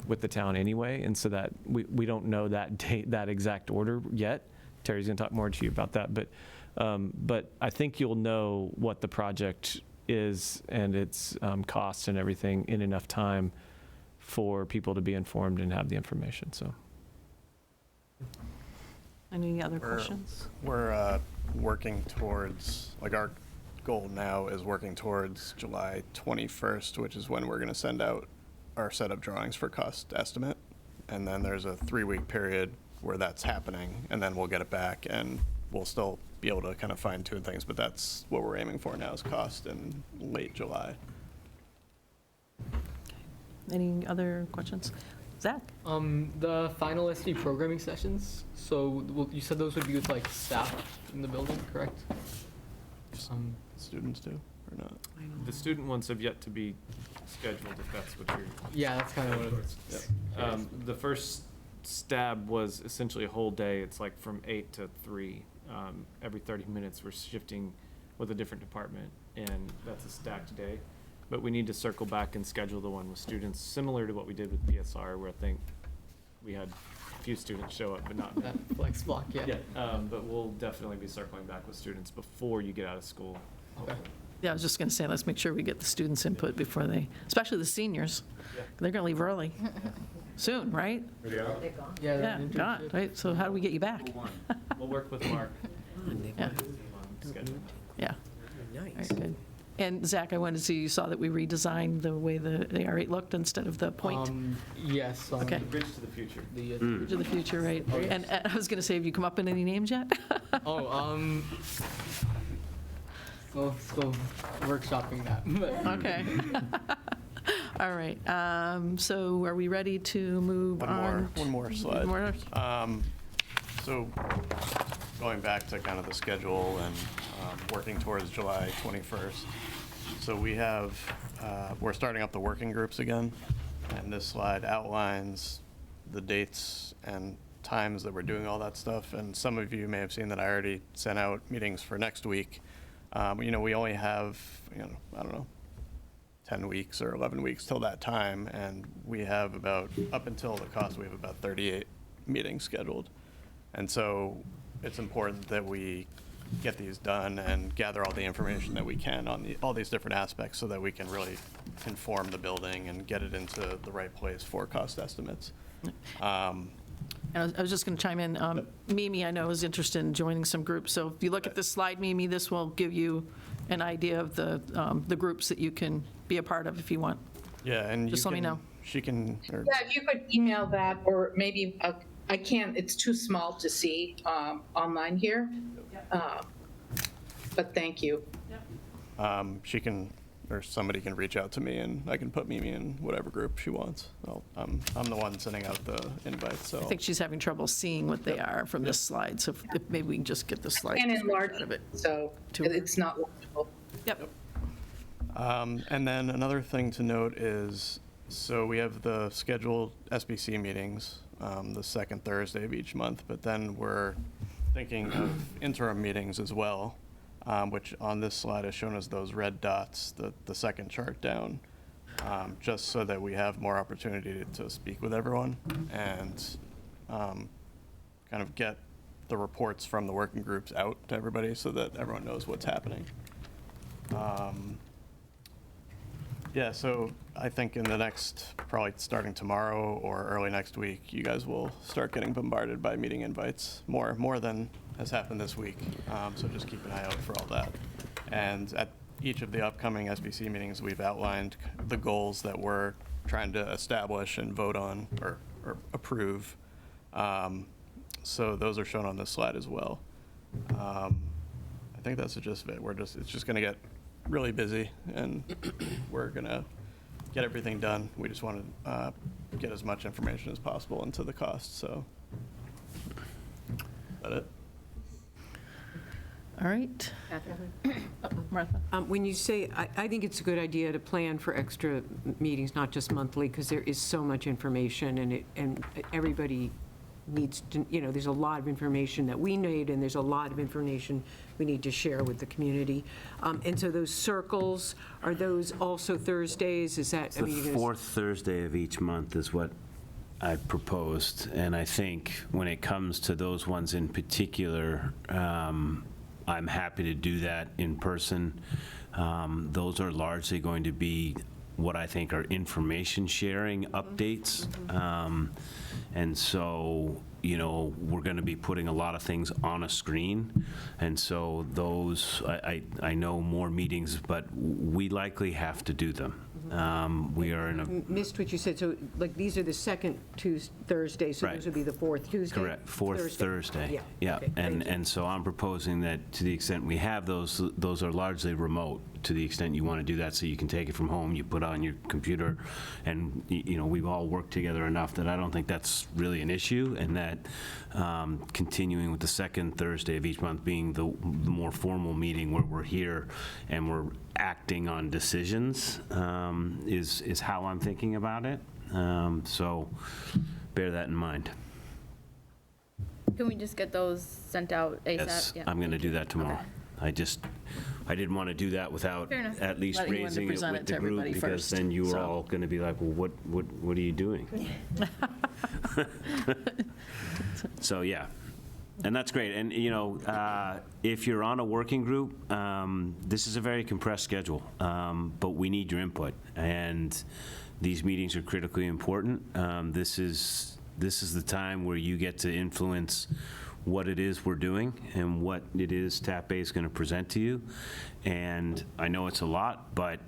Speaker 9: with the town anyway. And so that we don't know that date, that exact order yet. Terry's going to talk more to you about that. But I think you'll know what the project is and its costs and everything in enough time for people to be informed and have the information. So,
Speaker 2: Any other questions?
Speaker 11: We're working towards, like, our goal now is working towards July 21st, which is when we're going to send out our setup drawings for cost estimate. And then there's a 3-week period where that's happening, and then we'll get it back, and we'll still be able to kind of fine tune things, but that's what we're aiming for now, is cost in late July.
Speaker 2: Any other questions? Zach?
Speaker 12: The final SD programming sessions, so you said those would be with like staff in the building, correct?
Speaker 11: Students do, or not?
Speaker 9: The student ones have yet to be scheduled, if that's what you're.
Speaker 12: Yeah, that's kind of what it is.
Speaker 9: The first stab was essentially a whole day. It's like from 8 to 3. Every 30 minutes, we're shifting with a different department, and that's a stacked day. But we need to circle back and schedule the one with students, similar to what we did with PSR, where I think we had a few students show up, but not many.
Speaker 12: That flex block, yeah.
Speaker 9: Yeah, but we'll definitely be circling back with students before you get out of school.
Speaker 12: Okay.
Speaker 2: Yeah, I was just going to say, let's make sure we get the students' input before especially the seniors. They're going to leave early. Soon, right?
Speaker 12: Yeah,
Speaker 2: Yeah, God, right? So how do we get you back?
Speaker 9: We'll work with Mark.
Speaker 2: Yeah. Yeah. Nice. Good. And Zach, I wanted to see, you saw that we redesigned the way the R8 looked instead of the point?
Speaker 12: Yes.
Speaker 2: Okay.
Speaker 9: The bridge to the future.
Speaker 2: Bridge of the future, right?
Speaker 12: Oh, yes.
Speaker 2: And I was going to say, have you come up with any names yet?
Speaker 12: Still workshopping that.
Speaker 2: Okay. All right. So are we ready to move on?
Speaker 11: One more slide.
Speaker 2: More?
Speaker 11: So going back to kind of the schedule and working towards July 21st. So we're starting up the working groups again. And this slide outlines the dates and times that we're doing all that stuff. And some of you may have seen that I already sent out meetings for next week. We only have, 10 weeks or 11 weeks till that time. And we have up until the cost, we have about 38 meetings scheduled. And so it's important that we get these done and gather all the information that we can on all these different aspects so that we can really inform the building and get it into the right place for cost estimates.
Speaker 2: And I was just going to chime in. Mimi, I know, is interested in joining some groups. So if you look at this slide, Mimi, this will give you an idea of the groups that you can be a part of if you want.
Speaker 11: Yeah, and
Speaker 2: just let me know.
Speaker 11: She can.
Speaker 6: Yeah, if you could email that, or maybe I can't. It's too small to see online here. But thank you.
Speaker 11: She can, or somebody can reach out to me, and I can put Mimi in whatever group she wants. I'm the one sending out the invites. So
Speaker 2: I think she's having trouble seeing what they are from this slide. So if maybe we can just get the slide
Speaker 6: And enlarge
Speaker 2: out of it.
Speaker 6: so it's not watchable.
Speaker 2: Yep.
Speaker 11: And then another thing to note is, so we have the scheduled SBC meetings the second Thursday of each month, but then we're thinking of interim meetings as well. which on this slide is shown as those red dots, the second chart down, just so that we have more opportunity to speak with everyone and kind of get the reports from the working groups out to everybody so that everyone knows what's happening. Yeah, so I think in the next, probably starting tomorrow or early next week, you guys will start getting bombarded by meeting invites, more than has happened this week. So just keep an eye out for all that. And at each of the upcoming SBC meetings, we've outlined the goals that we're trying to establish and vote on or approve. So those are shown on this slide as well. I think that's the gist of it. It's just going to get really busy, and we're going to get everything done. We just want to get as much information as possible into the cost, so. Is that it?
Speaker 2: All right. Martha?
Speaker 5: When you say, I think it's a good idea to plan for extra meetings, not just monthly, because there is so much information, and everybody needs to, there's a lot of information that we need, and there's a lot of information we need to share with the community. And so those circles, are those also Thursdays? Is that?
Speaker 8: The fourth Thursday of each month is what I proposed, and I think when it comes to those ones in particular, I'm happy to do that in person. Those are largely going to be what I think are information sharing updates. And so, we're going to be putting a lot of things on a screen. And so those, I know more meetings, but we likely have to do them. We are in a.
Speaker 5: Missed what you said. So like these are the second Thursdays, so
Speaker 8: Right.
Speaker 5: those would be the fourth Tuesday?
Speaker 8: Correct, fourth Thursday.
Speaker 5: Yeah. Okay, thank you.
Speaker 8: And so I'm proposing that to the extent we have those are largely remote, to the extent you want to do that, so you can take it from home, you put on your computer, and, we've all worked together enough that I don't think that's really an issue, and that continuing with the second Thursday of each month being the more formal meeting where we're here and we're acting on decisions is how I'm thinking about it. So bear that in mind.
Speaker 3: Can we just get those sent out ASAP?
Speaker 8: Yes,
Speaker 3: Yeah.
Speaker 8: I'm going to do that tomorrow.
Speaker 3: Okay.
Speaker 8: I didn't want to do that without
Speaker 3: Fair enough.
Speaker 8: at least
Speaker 2: Letting you
Speaker 8: raising it
Speaker 2: present
Speaker 8: with
Speaker 2: it to
Speaker 8: the group,
Speaker 2: everybody
Speaker 8: because
Speaker 2: first,
Speaker 8: then you were
Speaker 2: so.
Speaker 8: all going to be like, well, what are you doing? So, yeah. And that's great. And, if you're on a working group, this is a very compressed schedule, but we need your input. And these meetings are critically important. This is the time where you get to influence what it is we're doing and what it is TAP A is going to present to you. And I know it's a lot, but,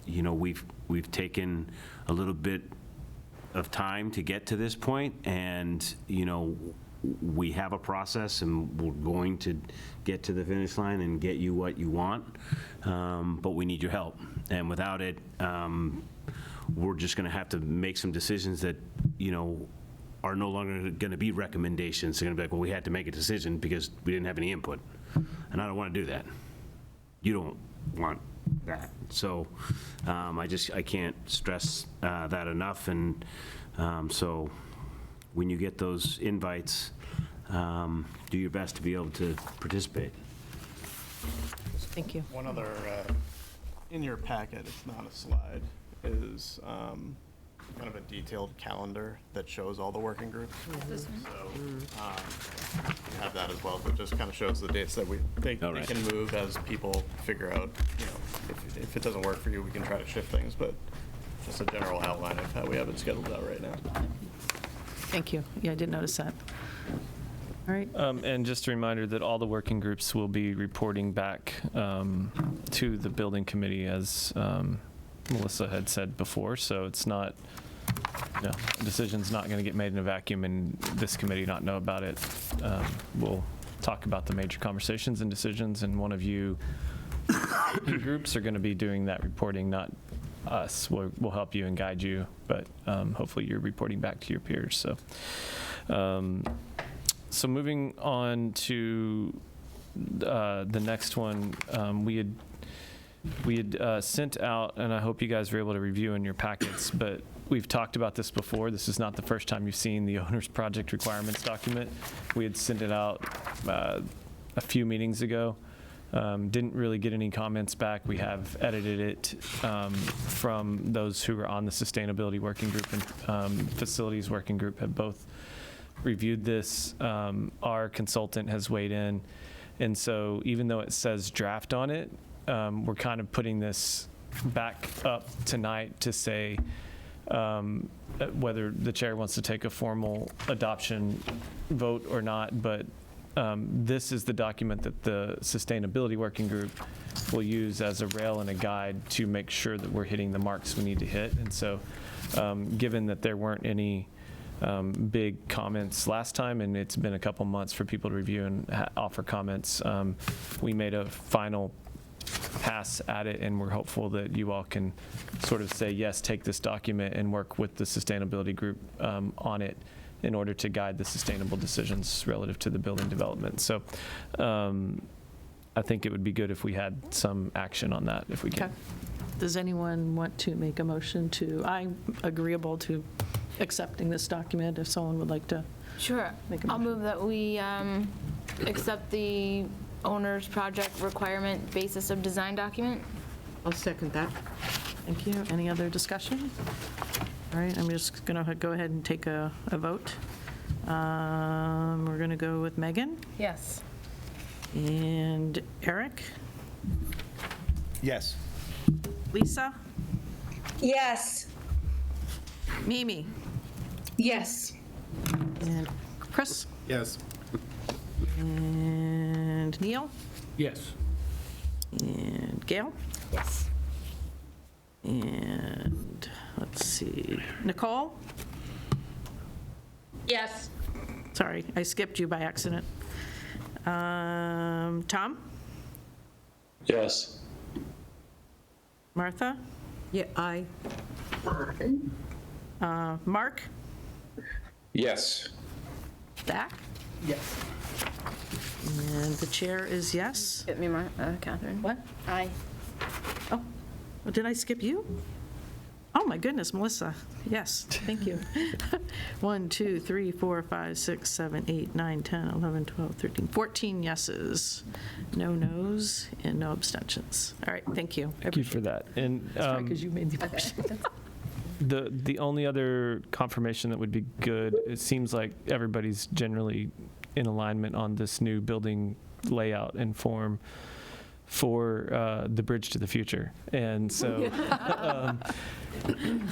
Speaker 8: we've taken a little bit of time to get to this point, and, we have a process, and we're going to get to the finish line and get you what you want, but we need your help. And without it, we're just going to have to make some decisions that, are no longer going to be recommendations. They're going to be like, well, we had to make a decision because we didn't have any input. And I don't want to do that. You don't want that. So I can't stress that enough. And so when you get those invites, do your best to be able to participate.
Speaker 2: Thank you.
Speaker 11: One other, in your packet, it's not a slide, is kind of a detailed calendar that shows all the working groups. So you have that as well, but just kind of shows the dates that they can move as people figure out, if it doesn't work for you, we can try to shift things, but just a general outline of how we have it scheduled out right now.
Speaker 2: Thank you. Yeah, I did notice that. All right.
Speaker 9: And just a reminder that all the working groups will be reporting back to the building committee, as Melissa had said before. So it's not, a decision's not going to get made in a vacuum and this committee not know about it. We'll talk about the major conversations and decisions, and one of you groups are going to be doing that reporting, not us. We'll help you and guide you, but hopefully you're reporting back to your peers. So moving on to the next one, we had sent out, and I hope you guys were able to review in your packets, but we've talked about this before. This is not the first time you've seen the owner's project requirements document. We had sent it out a few meetings ago. Didn't really get any comments back. We have edited it from those who were on the Sustainability Working Group and Facilities Working Group have both reviewed this. Our consultant has weighed in. And so even though it says draft on it, we're kind of putting this back up tonight to say whether the chair wants to take a formal adoption vote or not. But this is the document that the Sustainability Working Group will use as a rail and a guide to make sure that we're hitting the marks we need to hit. And so given that there weren't any big comments last time, and it's been a couple months for people to review and offer comments, we made a final pass at it, and we're hopeful that you all can sort of say, yes, take this document and work with the sustainability group on it in order to guide the sustainable decisions relative to the building development. So I think it would be good if we had some action on that if we can.
Speaker 2: Okay. Does anyone want to make a motion I'm agreeable to accepting this document if someone would like to.
Speaker 3: Sure. I'll move that we accept the owner's project requirement basis of design document.
Speaker 5: I'll second that.
Speaker 2: Thank you. Any other discussion? All right, I'm just going to go ahead and take a vote. We're going to go with Megan
Speaker 3: Yes.
Speaker 2: and Eric,
Speaker 1: Yes.
Speaker 2: Lisa,
Speaker 4: Yes.
Speaker 2: Mimi,
Speaker 6: Yes.
Speaker 2: and Chris,
Speaker 1: Yes.
Speaker 2: and Neil,
Speaker 12: Yes.
Speaker 2: and Gail,
Speaker 3: Yes.
Speaker 2: and let's see, Nicole?
Speaker 4: Yes.
Speaker 2: Sorry, I skipped you by accident. Tom?
Speaker 13: Yes.
Speaker 2: Martha?
Speaker 5: Yeah, aye.
Speaker 2: Mark?
Speaker 7: Yes.
Speaker 2: Dak?
Speaker 12: Yes.
Speaker 2: And the chair is yes.
Speaker 3: Get me, Catherine.
Speaker 2: What?
Speaker 3: Aye.
Speaker 2: Oh, did I skip you? Oh, my goodness, Melissa. Yes, thank you. 1, 2, 3, 4, 5, 6, 7, 8, 9, 10, 11, 12, 13, 14 yeses, no nos, and no abstentions. All right, thank you.
Speaker 9: Thank you for that. And
Speaker 2: Because you made the motion.
Speaker 9: the only other confirmation that would be good, it seems like everybody's generally in alignment on this new building layout and form for the Bridge to the Future. And so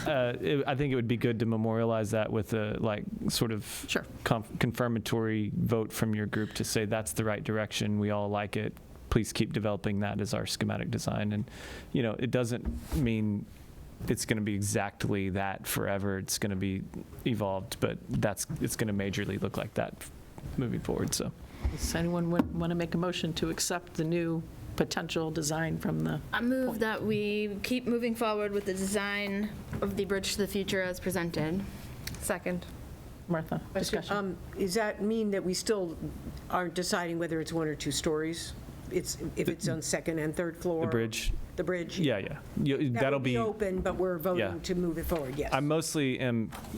Speaker 9: I think it would be good to memorialize that with a sort of
Speaker 2: Sure.
Speaker 9: confirmatory vote from your group to say that's the right direction, we all like it, please keep developing that as our schematic design. And it doesn't mean it's going to be exactly that forever, it's going to be evolved, but it's going to majorly look like that moving forward. So
Speaker 2: Does anyone want to make a motion to accept the new potential design from the?
Speaker 3: I move that we keep moving forward with the design of the Bridge to the Future as presented.
Speaker 10: Second.
Speaker 2: Martha, discussion.
Speaker 5: Does that mean that we still aren't deciding whether it's 1 or 2 stories? If it's on second and third floor?
Speaker 9: the bridge,
Speaker 5: The bridge?
Speaker 9: yeah.
Speaker 5: That
Speaker 9: That'll
Speaker 5: would be open, but we're
Speaker 9: Yeah.
Speaker 5: voting to move it forward, yes.
Speaker 9: I'm mostly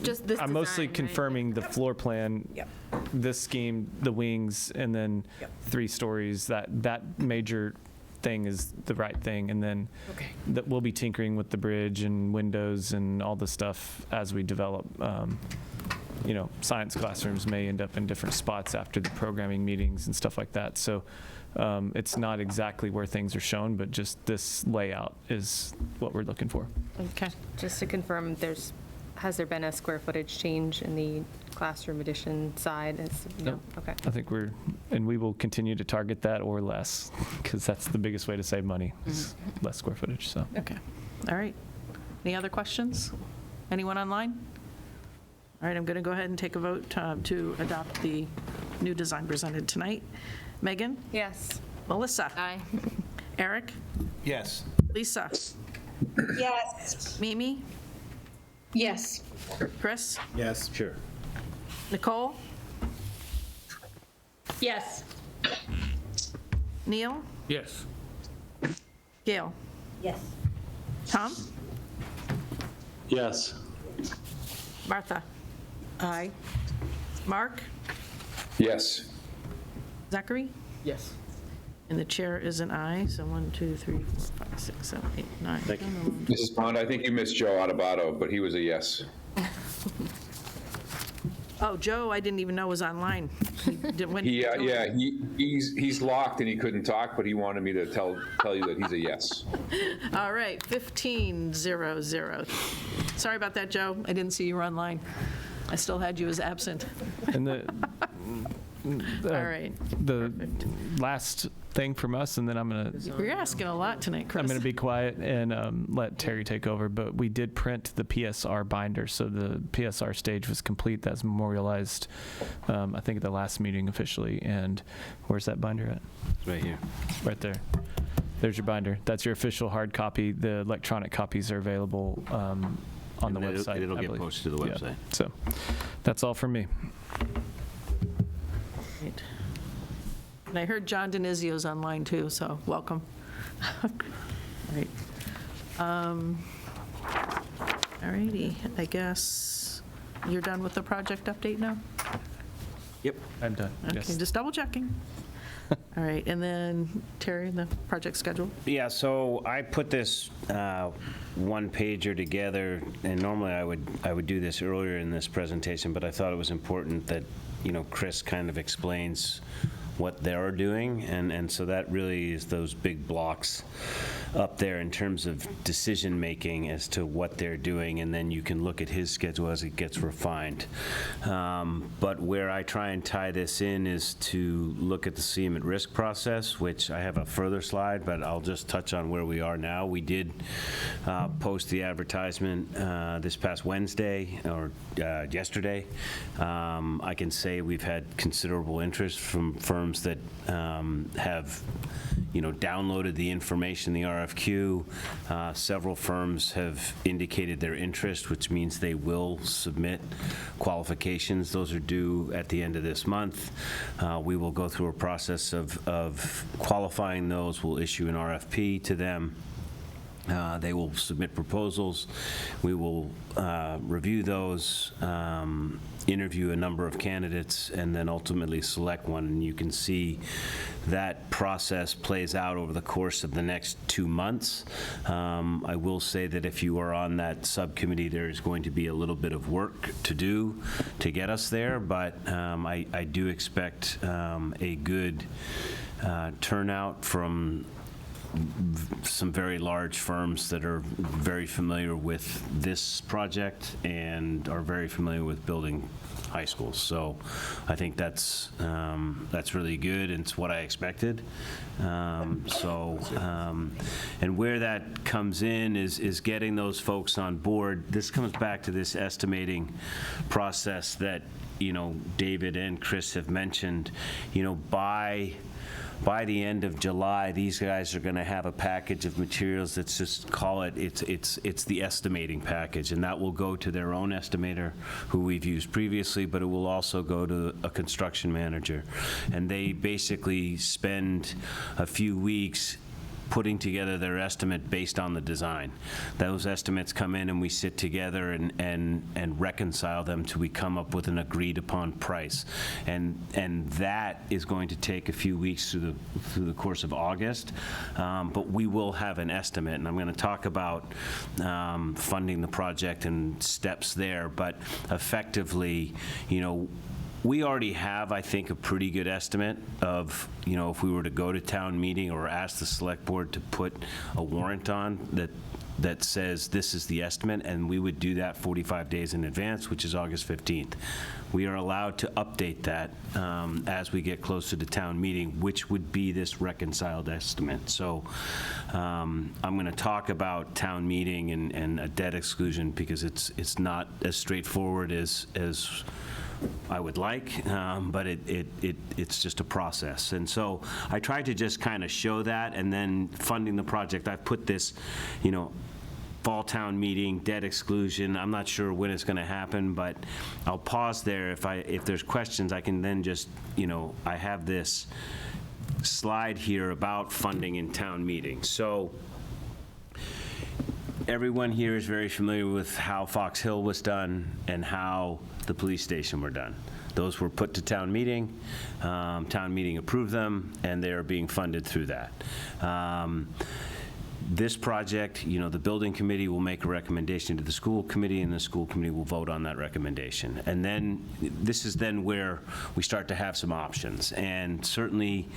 Speaker 3: Just this
Speaker 9: I'm mostly
Speaker 3: design, right?
Speaker 9: confirming the floor plan,
Speaker 5: Yep.
Speaker 9: this scheme, the wings, and then
Speaker 5: Yep.
Speaker 9: 3 stories. That major thing is the right thing, and then
Speaker 5: Okay.
Speaker 9: that we'll be tinkering with the bridge and windows and all the stuff as we develop. Science classrooms may end up in different spots after the programming meetings and stuff like that. So it's not exactly where things are shown, but just this layout is what we're looking for.
Speaker 2: Okay.
Speaker 10: Just to confirm, has there been a square footage change in the classroom addition side? No? Okay.
Speaker 9: I think we will continue to target that or less, because that's the biggest way to save money, is less square footage, so.
Speaker 2: Okay. All right. Any other questions? Anyone online? All right, I'm going to go ahead and take a vote to adopt the new design presented tonight. Megan?
Speaker 10: Yes.
Speaker 2: Melissa?
Speaker 3: Aye.
Speaker 2: Eric?
Speaker 1: Yes.
Speaker 2: Lisa?
Speaker 4: Yes.
Speaker 2: Mimi?
Speaker 6: Yes.
Speaker 2: Chris?
Speaker 1: Yes. Sure.
Speaker 2: Nicole?
Speaker 4: Yes.
Speaker 2: Neil?
Speaker 12: Yes.
Speaker 2: Gail?
Speaker 4: Yes.
Speaker 2: Tom?
Speaker 13: Yes.
Speaker 2: Martha?
Speaker 5: Aye.
Speaker 2: Mark?
Speaker 7: Yes.
Speaker 2: Zachary?
Speaker 12: Yes.
Speaker 2: And the chair is an aye, so 1, 2, 3, 4, 5, 6, 7, 8, 9.
Speaker 8: Thank you.
Speaker 7: Mrs. Bond, I think you missed Joe Adubato, but he was a yes.
Speaker 2: Oh, Joe, I didn't even know was online.
Speaker 7: He's locked and he couldn't talk, but he wanted me to tell you that he's a yes.
Speaker 2: All right, 15-0-0. Sorry about that, Joe. I didn't see you were online. I still had you as absent.
Speaker 9: And
Speaker 2: All right.
Speaker 9: the last thing from us, and then I'm going to
Speaker 2: You're asking a lot tonight, Chris.
Speaker 9: I'm going to be quiet and let Terry take over, but we did print the PSR binder, so the PSR stage was complete. That's memorialized, I think, at the last meeting officially. And where's that binder at?
Speaker 8: It's right here.
Speaker 9: Right there. There's your binder. That's your official hard copy. The electronic copies are available on the website.
Speaker 8: It'll
Speaker 9: I
Speaker 8: get
Speaker 9: believe.
Speaker 8: posted to the website.
Speaker 9: Yeah. So that's all from me.
Speaker 2: Right. And I heard John Denizio's online too, so welcome. All right. All righty, I guess you're done with the project update now?
Speaker 8: Yep.
Speaker 9: I'm done.
Speaker 2: Okay,
Speaker 9: Yes.
Speaker 2: just double checking. All right, and then Terry, the project schedule?
Speaker 8: Yeah, so I put this one pager together, and normally I would do this earlier in this presentation, but I thought it was important that, Chris kind of explains what they're doing, and so that really is those big blocks up there in terms of decision making as to what they're doing, and then you can look at his schedule as it gets refined. But where I try and tie this in is to look at the CM at risk process, which I have a further slide, but I'll just touch on where we are now. We did post the advertisement this past Wednesday, or yesterday. I can say we've had considerable interest from firms that have, downloaded the information, the RFQ. Several firms have indicated their interest, which means they will submit qualifications. Those are due at the end of this month. We will go through a process of qualifying those. We'll issue an RFP to them. They will submit proposals. We will review those, interview a number of candidates, and then ultimately select one. And you can see that process plays out over the course of the next 2 months. I will say that if you are on that subcommittee, there is going to be a little bit of work to do to get us there, but I do expect a good turnout from some very large firms that are very familiar with this project and are very familiar with building high schools. So I think that's really good, and it's what I expected. And where that comes in is getting those folks on board. This comes back to this estimating process that, David and Chris have mentioned. By the end of July, these guys are going to have a package of materials that's just it's the estimating package, and that will go to their own estimator who we've used previously, but it will also go to a construction manager. And they basically spend a few weeks putting together their estimate based on the design. Those estimates come in and we sit together and reconcile them till we come up with an agreed upon price. And that is going to take a few weeks through the course of August. But we will have an estimate, and I'm going to talk about funding the project and steps there. But effectively, we already have, I think, a pretty good estimate of, if we were to go to town meeting or ask the select board to put a warrant on that says this is the estimate, and we would do that 45 days in advance, which is August 15th. We are allowed to update that as we get closer to town meeting, which would be this reconciled estimate. So I'm going to talk about town meeting and a debt exclusion because it's not as straightforward as I would like, but it's just a process. And so I tried to just kind of show that, and then funding the project, I've put this, fall town meeting, debt exclusion. I'm not sure when it's going to happen, but I'll pause there. If there's questions, I can then just, I have this slide here about funding in town meeting. So everyone here is very familiar with how Fox Hill was done and how the police station were done. Those were put to town meeting. Town meeting approved them, and they are being funded through that. This project, the building committee will make a recommendation to the school committee, and the school committee will vote on that recommendation. And then, this is then where we start to have some options. And certainly,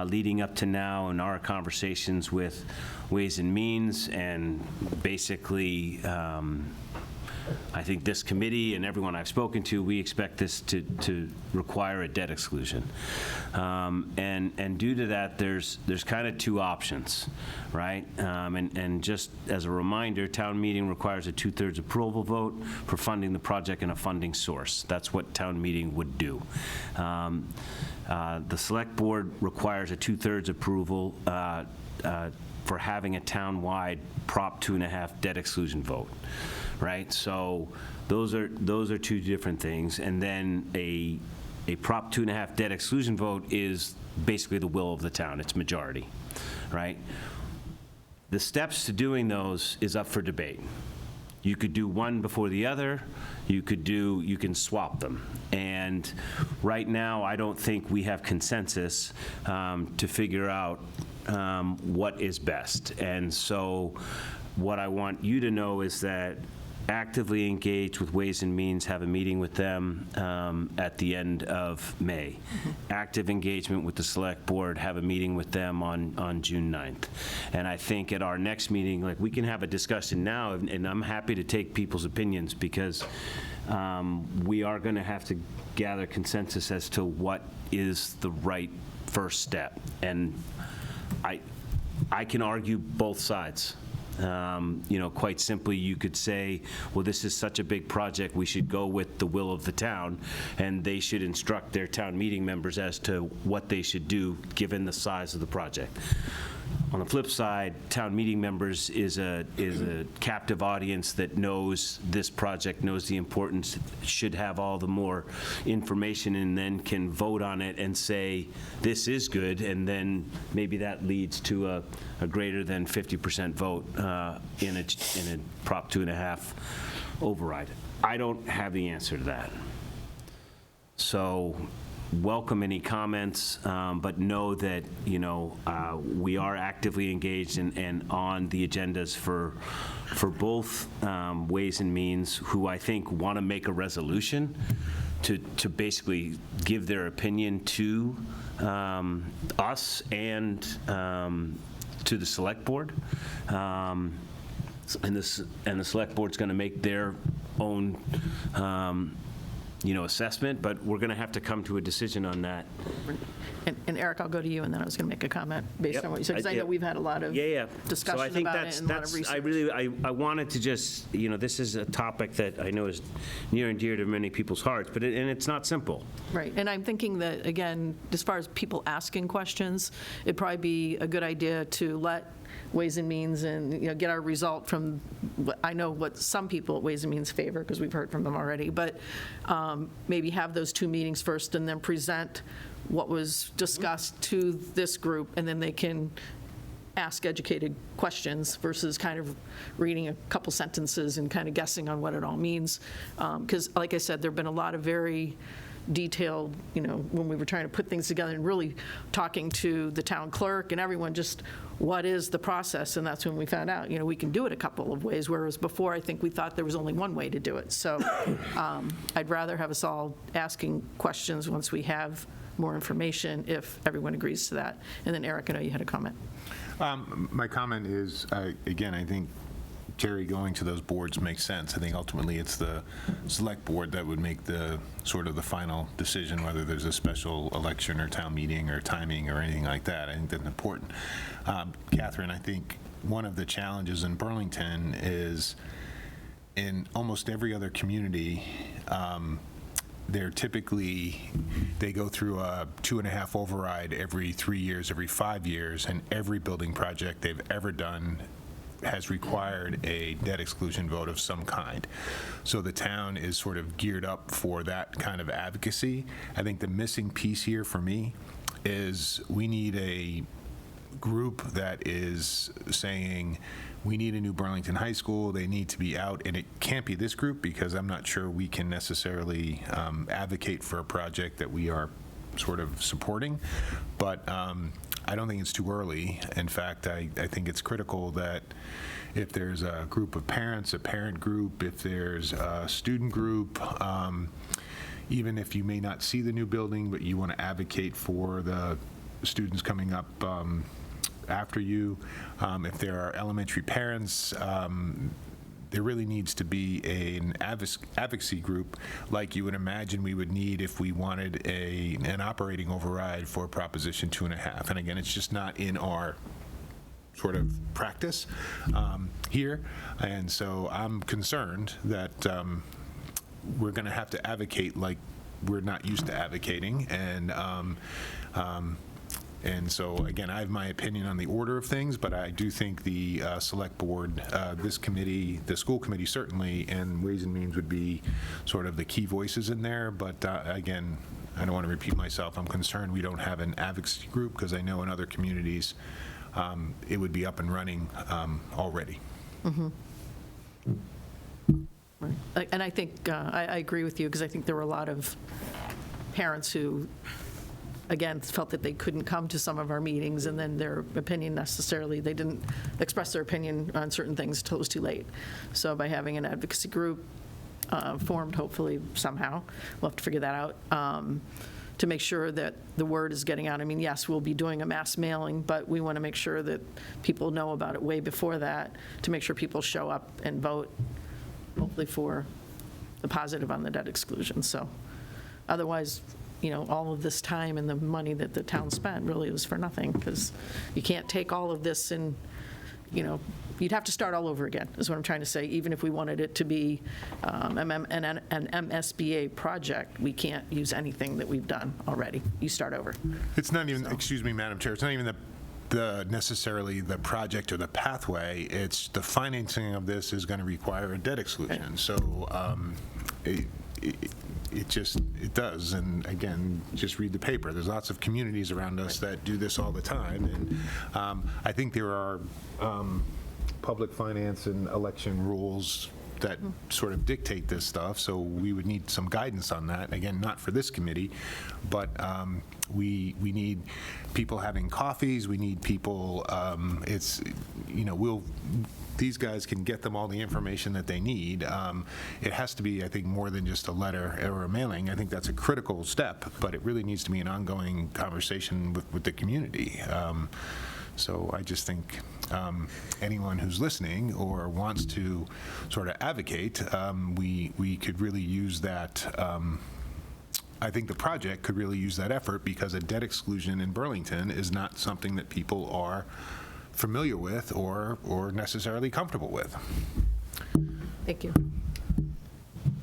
Speaker 8: leading up to now in our conversations with Ways and Means, and basically, I think this committee and everyone I've spoken to, we expect this to require a debt exclusion. And due to that, there's kind of two options, right? And just as a reminder, town meeting requires a 2/3 approval vote for funding the project and a funding source. That's what town meeting would do. The select board requires a 2/3 approval for having a town-wide Prop 2.5 debt exclusion vote. Right, so those are two different things, and then a Prop 2.5 debt exclusion vote is basically the will of the town. It's majority, right? The steps to doing those is up for debate. You could do one before the other. You can swap them. And right now, I don't think we have consensus to figure out what is best. And so, what I want you to know is that actively engage with Ways and Means, have a meeting with them at the end of May. Active engagement with the Select Board, have a meeting with them on June 9th. And I think at our next meeting, we can have a discussion now, and I'm happy to take people's opinions, because we are going to have to gather consensus as to what is the right first step. And I can argue both sides. Quite simply, you could say, well, this is such a big project, we should go with the will of the town, and they should instruct their town meeting members as to what they should do, given the size of the project. On the flip side, town meeting members is a captive audience that knows this project, knows the importance, should have all the more information, and then can vote on it and say, this is good, and then maybe that leads to a greater than 50% vote in a Prop 2.5 override. I don't have the answer to that. So, welcome any comments, but know that, we are actively engaged and on the agendas for both Ways and Means, who I think want to make a resolution to basically give their opinion to us and to the Select Board. And the Select Board's going to make their own assessment, but we're going to have to come to a decision on that.
Speaker 2: And Eric, I'll go to you, and then I was going to make a comment based on what you said, because I know we've had a lot of discussion
Speaker 8: so I think
Speaker 2: about it and a lot of research.
Speaker 8: I wanted to just, this is a topic that I know is near and dear to many people's hearts, but and it's not simple.
Speaker 2: Right, and I'm thinking that, again, as far as people asking questions, it'd probably be a good idea to let Ways and Means and get our result from, I know what some people at Ways and Means favor, because we've heard from them already, but maybe have those two meetings first and then present what was discussed to this group, and then they can ask educated questions versus kind of reading a couple sentences and kind of guessing on what it all means. Because like I said, there have been a lot of very detailed, when we were trying to put things together and really talking to the town clerk and everyone, just what is the process? And that's when we found out, we can do it a couple of ways, whereas before I think we thought there was only one way to do it. So I'd rather have us all asking questions once we have more information, if everyone agrees to that. And then Eric, I know you had a comment.
Speaker 14: My comment is, again, I think Terry going to those boards makes sense. I think ultimately it's the Select Board that would make the sort of the final decision, whether there's a special election or town meeting or timing or anything like that. I think that's important. Catherine, I think one of the challenges in Burlington is in almost every other community, they go through a 2.5 override every 3 years, every 5 years, and every building project they've ever done has required a debt exclusion vote of some kind. So the town is sort of geared up for that kind of advocacy. I think the missing piece here for me is we need a group that is saying, we need a new Burlington High School, they need to be out, and it can't be this group, because I'm not sure we can necessarily advocate for a project that we are sort of supporting, but I don't think it's too early. In fact, I think it's critical that if there's a group of parents, a parent group, if there's a student group, even if you may not see the new building, but you want to advocate for the students coming up after you, if there are elementary parents, there really needs to be an advocacy group like you would imagine we would need if we wanted an operating override for Proposition 2.5. And again, it's just not in our sort of practice here. And so I'm concerned that we're going to have to advocate like we're not used to advocating. And so, again, I have my opinion on the order of things, but I do think the select board, this committee, the school committee certainly, and Ways and Means would be sort of the key voices in there. But again, I don't want to repeat myself. I'm concerned we don't have an advocacy group, because I know in other communities it would be up and running already.
Speaker 2: And I think, I agree with you, because I think there were a lot of parents who, again, felt that they couldn't come to some of our meetings, and then their opinion necessarily, they didn't express their opinion on certain things until it was too late. So by having an advocacy group formed, hopefully somehow, we'll have to figure that out, to make sure that the word is getting out. I mean, yes, we'll be doing a mass mailing, but we want to make sure that people know about it way before that, to make sure people show up and vote, hopefully for the positive on the debt exclusion. So otherwise, all of this time and the money that the town spent really was for nothing, because you can't take all of this and, you'd have to start all over again, is what I'm trying to say. Even if we wanted it to be an MSBA project, we can't use anything that we've done already. You start over.
Speaker 14: It's not even, excuse me, Madam Chair, it's not even necessarily the project or the pathway. It's the financing of this is going to require a debt exclusion. Okay. So it does. And again, just read the paper. There's lots of communities around us that do this all the time. And I think there are public finance and election rules that sort of dictate this stuff. So we would need some guidance on that. Again, not for this committee, but we need people having coffees. We need people, these guys can get them all the information that they need. It has to be, I think, more than just a letter or a mailing. I think that's a critical step, but it really needs to be an ongoing conversation with the community. So I just think anyone who's listening or wants to sort of advocate, we could really use that. I think the project could really use that effort, because a debt exclusion in Burlington is not something that people are familiar with or necessarily comfortable with.
Speaker 2: Thank you.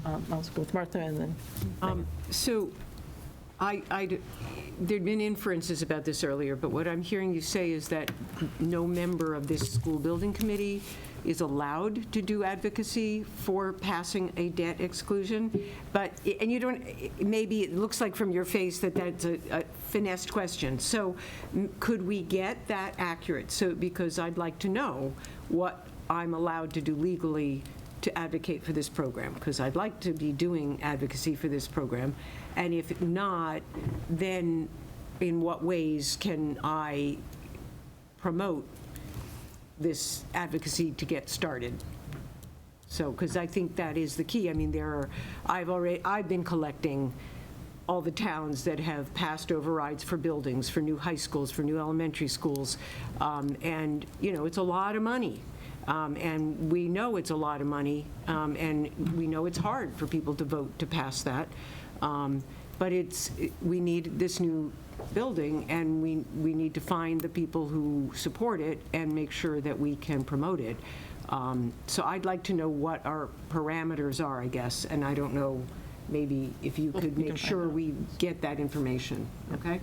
Speaker 2: I'll go with Martha and then.
Speaker 5: So there'd been inferences about this earlier, but what I'm hearing you say is that no member of this school building committee is allowed to do advocacy for passing a debt exclusion. And you don't, maybe it looks like from your face that that's a finessed question. So could we get that accurate? So, because I'd like to know what I'm allowed to do legally to advocate for this program, because I'd like to be doing advocacy for this program. And if not, then in what ways can I promote this advocacy to get started? So, because I think that is the key. I mean, I've been collecting all the towns that have passed overrides for buildings, for new high schools, for new elementary schools. And, it's a lot of money. And we know it's a lot of money, and we know it's hard for people to vote to pass that. But we need this new building, and we need to find the people who support it and make sure that we can promote it. So I'd like to know what our parameters are, I guess, and I don't know, maybe if you could make sure we get that information, okay?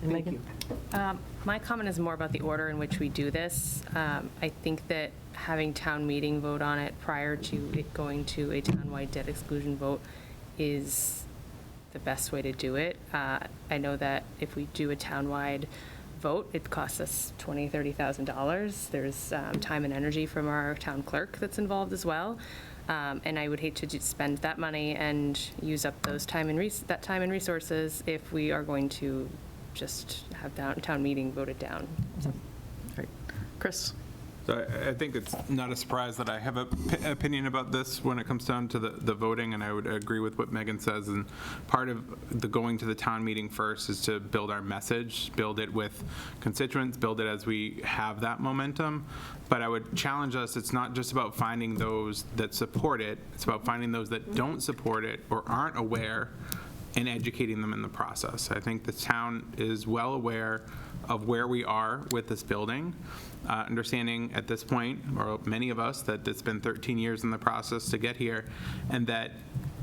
Speaker 5: Thank you.
Speaker 10: My comment is more about the order in which we do this. I think that having town meeting vote on it prior to it going to a townwide debt exclusion vote is the best way to do it. I know that if we do a townwide vote, it costs us $20,000, $30,000. There's time and energy from our town clerk that's involved as well. And I would hate to just spend that money and use up those time and resources if we are going to just have town meeting voted down.
Speaker 2: Right. Chris?
Speaker 1: So I think it's not a surprise that I have an opinion about this when it comes down to the voting, and I would agree with what Megan says. And part of the going to the town meeting first is to build our message, build it with constituents, build it as we have that momentum. But I would challenge us, it's not just about finding those that support it, it's about finding those that don't support it or aren't aware and educating them in the process. I think the town is well aware of where we are with this building, understanding at this point, or many of us, that it's been 13 years in the process to get here, and that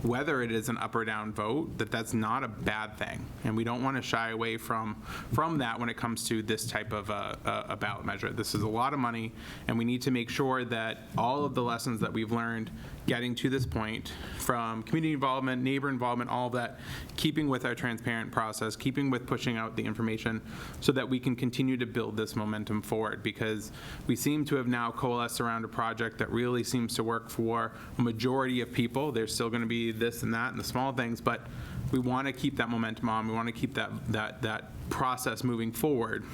Speaker 1: whether it is an up or down vote, that's not a bad thing. And we don't want to shy away from that when it comes to this type of a ballot measure. This is a lot of money, and we need to make sure that all of the lessons that we've learned getting to this point, from community involvement, neighbor involvement, all of that, keeping with our transparent process, keeping with pushing out the information so that we can continue to build this momentum forward, because we seem to have now coalesced around a project that really seems to work for a majority of people. There's still going to be this and that and the small things, but we want to keep that momentum on. We want to keep that process moving forward.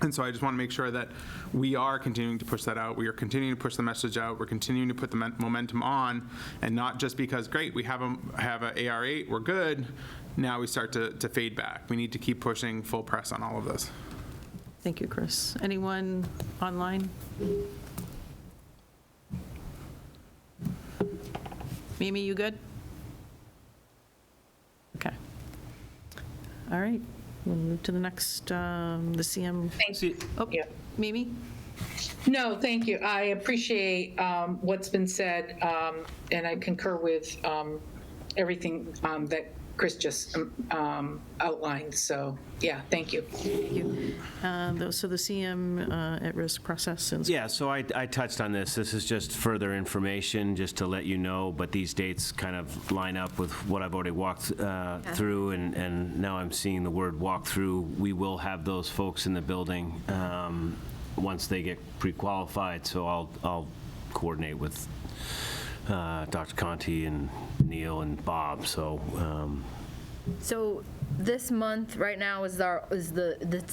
Speaker 1: And so I just want to make sure that we are continuing to push that out. We are continuing to push the message out. We're continuing to put the momentum on, and not just because, great, we have a AR8, we're good, now we start to fade back. We need to keep pushing full press on all of this.
Speaker 2: Thank you, Chris. Anyone online? Mimi, you good? Okay. All right. We'll move to the next, the CM.
Speaker 6: Thank you.
Speaker 2: Oh,
Speaker 6: Yeah.
Speaker 2: Mimi?
Speaker 6: No, thank you. I appreciate what's been said, and I concur with everything that Chris just outlined. So, yeah, thank you.
Speaker 2: Thank you. So the CM at-risk process.
Speaker 8: Yeah, so I touched on this. This is just further information, just to let you know, but these dates kind of line up with what I've already walked through, and now I'm seeing the word walkthrough. We will have those folks in the building once they get pre-qualified, so I'll coordinate with Dr. Conti and Neil and Bob, so.
Speaker 3: So this month, right now, this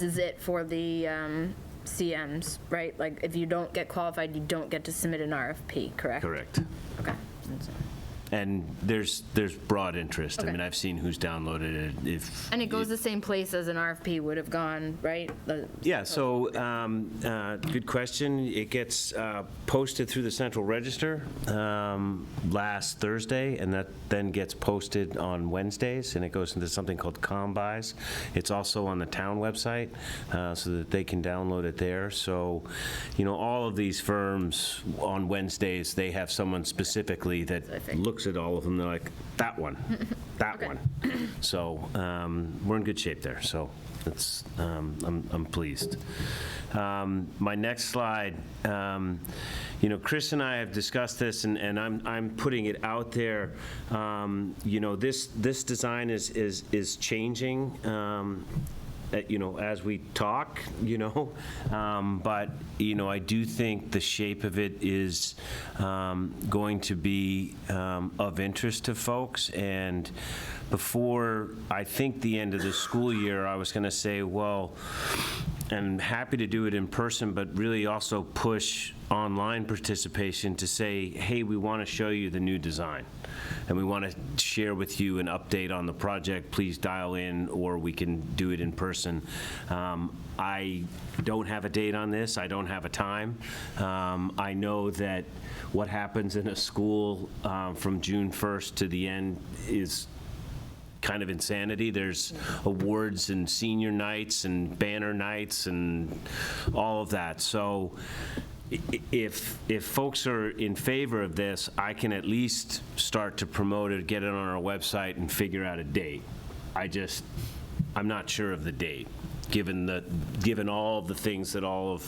Speaker 3: is it for the CMs, right? Like, if you don't get qualified, you don't get to submit an RFP, correct?
Speaker 8: Correct.
Speaker 3: Okay.
Speaker 8: And there's broad interest.
Speaker 3: Okay.
Speaker 8: I mean, I've seen who's downloaded it.
Speaker 3: And it goes the same place as an RFP would have gone, right?
Speaker 8: Yeah, so, good question. It gets posted through the Central Register last Thursday, and that then gets posted on Wednesdays, and it goes into something called Combis. It's also on the town website, so that they can download it there. So, all of these firms on Wednesdays, they have someone specifically that looks at all of them. They're like, that one, that one. So we're in good shape there. So it's, I'm pleased. My next slide, Chris and I have discussed this, and I'm putting it out there. This design is changing. As we talk, but, I do think the shape of it is going to be of interest to folks. And before, I think, the end of the school year, I was going to say, well, and I'm happy to do it in person, but really also push online participation to say, hey, we want to show you the new design, and we want to share with you an update on the project. Please dial in, or we can do it in person. I don't have a date on this. I don't have a time. I know that what happens in a school from June 1st to the end is kind of insanity. There's awards and senior nights and banner nights and all of that. So if folks are in favor of this, I can at least start to promote it, get it on our website, and figure out a date. I'm not sure of the date, given all of the things that all of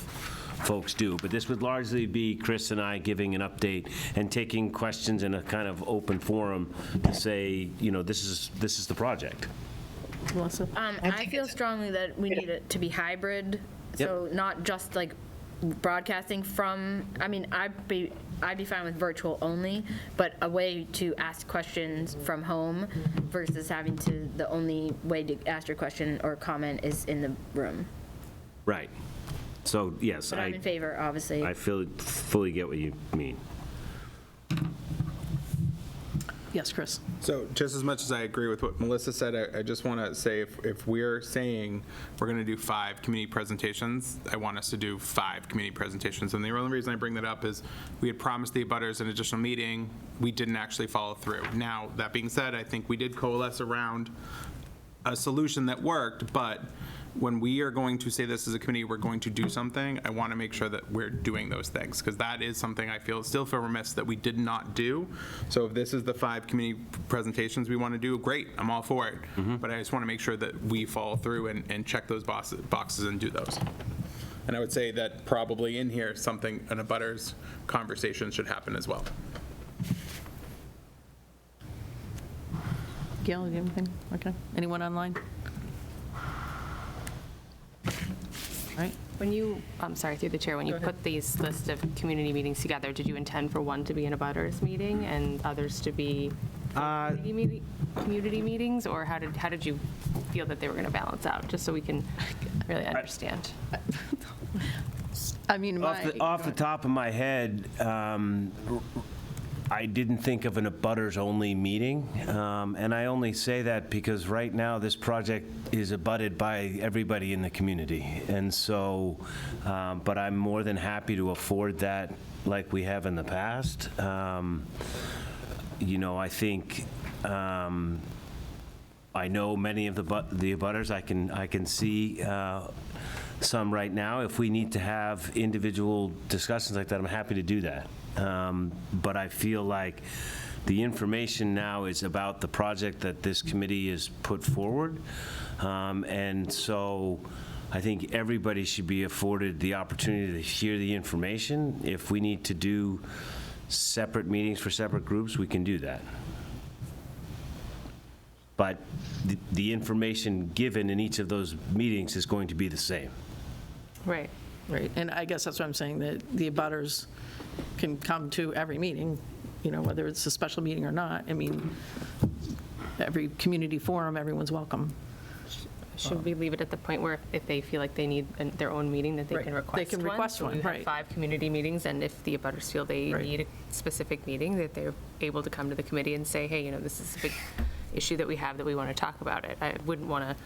Speaker 8: folks do. But this would largely be Chris and I giving an update and taking questions in a kind of open forum to say, this is the project.
Speaker 2: Melissa?
Speaker 3: I feel strongly that we need it to be hybrid, so not just like broadcasting from, I mean, I'd be fine with virtual only, but a way to ask questions from home versus having to, the only way to ask your question or comment is in the room.
Speaker 8: Right. So, yes,
Speaker 3: But I'm in favor, obviously.
Speaker 8: I fully get what you mean.
Speaker 2: Yes, Chris?
Speaker 1: So just as much as I agree with what Melissa said, I just want to say if we're saying we're going to do 5 community presentations, I want us to do 5 community presentations. And the only reason I bring that up is we had promised the abutters an additional meeting. We didn't actually follow through. Now, that being said, I think we did coalesce around a solution that worked, but when we are going to say this as a committee, we're going to do something, I want to make sure that we're doing those things, because that is something I still feel remiss that we did not do. So if this is the 5 community presentations we want to do, great, I'm all for it. But I just want to make sure that we follow through and check those boxes and do those. And I would say that probably in here, an abutters conversation should happen as well.
Speaker 2: Gail, you have anything? Okay. Anyone online? Right.
Speaker 10: When you, I'm sorry, through the chair, when you put these list of community meetings together, did you intend for one to be an abutters meeting and others to be community meetings, or how did you feel that they were going to balance out, just so we can really understand?
Speaker 2: I mean,
Speaker 8: Off the top of my head, I didn't think of an abutters-only meeting, and I only say that because right now this project is abutted by everybody in the community, and so, but I'm more than happy to afford that like we have in the past. You know, I think, I know many of the abutters. I can see some right now. If we need to have individual discussions like that, I'm happy to do that. But I feel like the information now is about the project that this committee has put forward. And so I think everybody should be afforded the opportunity to hear the information. If we need to do separate meetings for separate groups, we can do that. But the information given in each of those meetings is going to be the same.
Speaker 10: Right.
Speaker 2: Right, and I guess that's what I'm saying, that the abutters can come to every meeting, you know, whether it's a special meeting or not. I mean, every community forum, everyone's welcome.
Speaker 10: Should we leave it at the point where if they feel like they need their own meeting, that they
Speaker 2: Right.
Speaker 10: can request one?
Speaker 2: They can request
Speaker 10: So
Speaker 2: one,
Speaker 10: we have
Speaker 2: right.
Speaker 10: 5 community meetings, and if the abutters feel they
Speaker 2: Right.
Speaker 10: need a specific meeting, that they're able to come to the committee and say, hey, you know, this is a big issue that we have that we want to talk about it. I wouldn't want to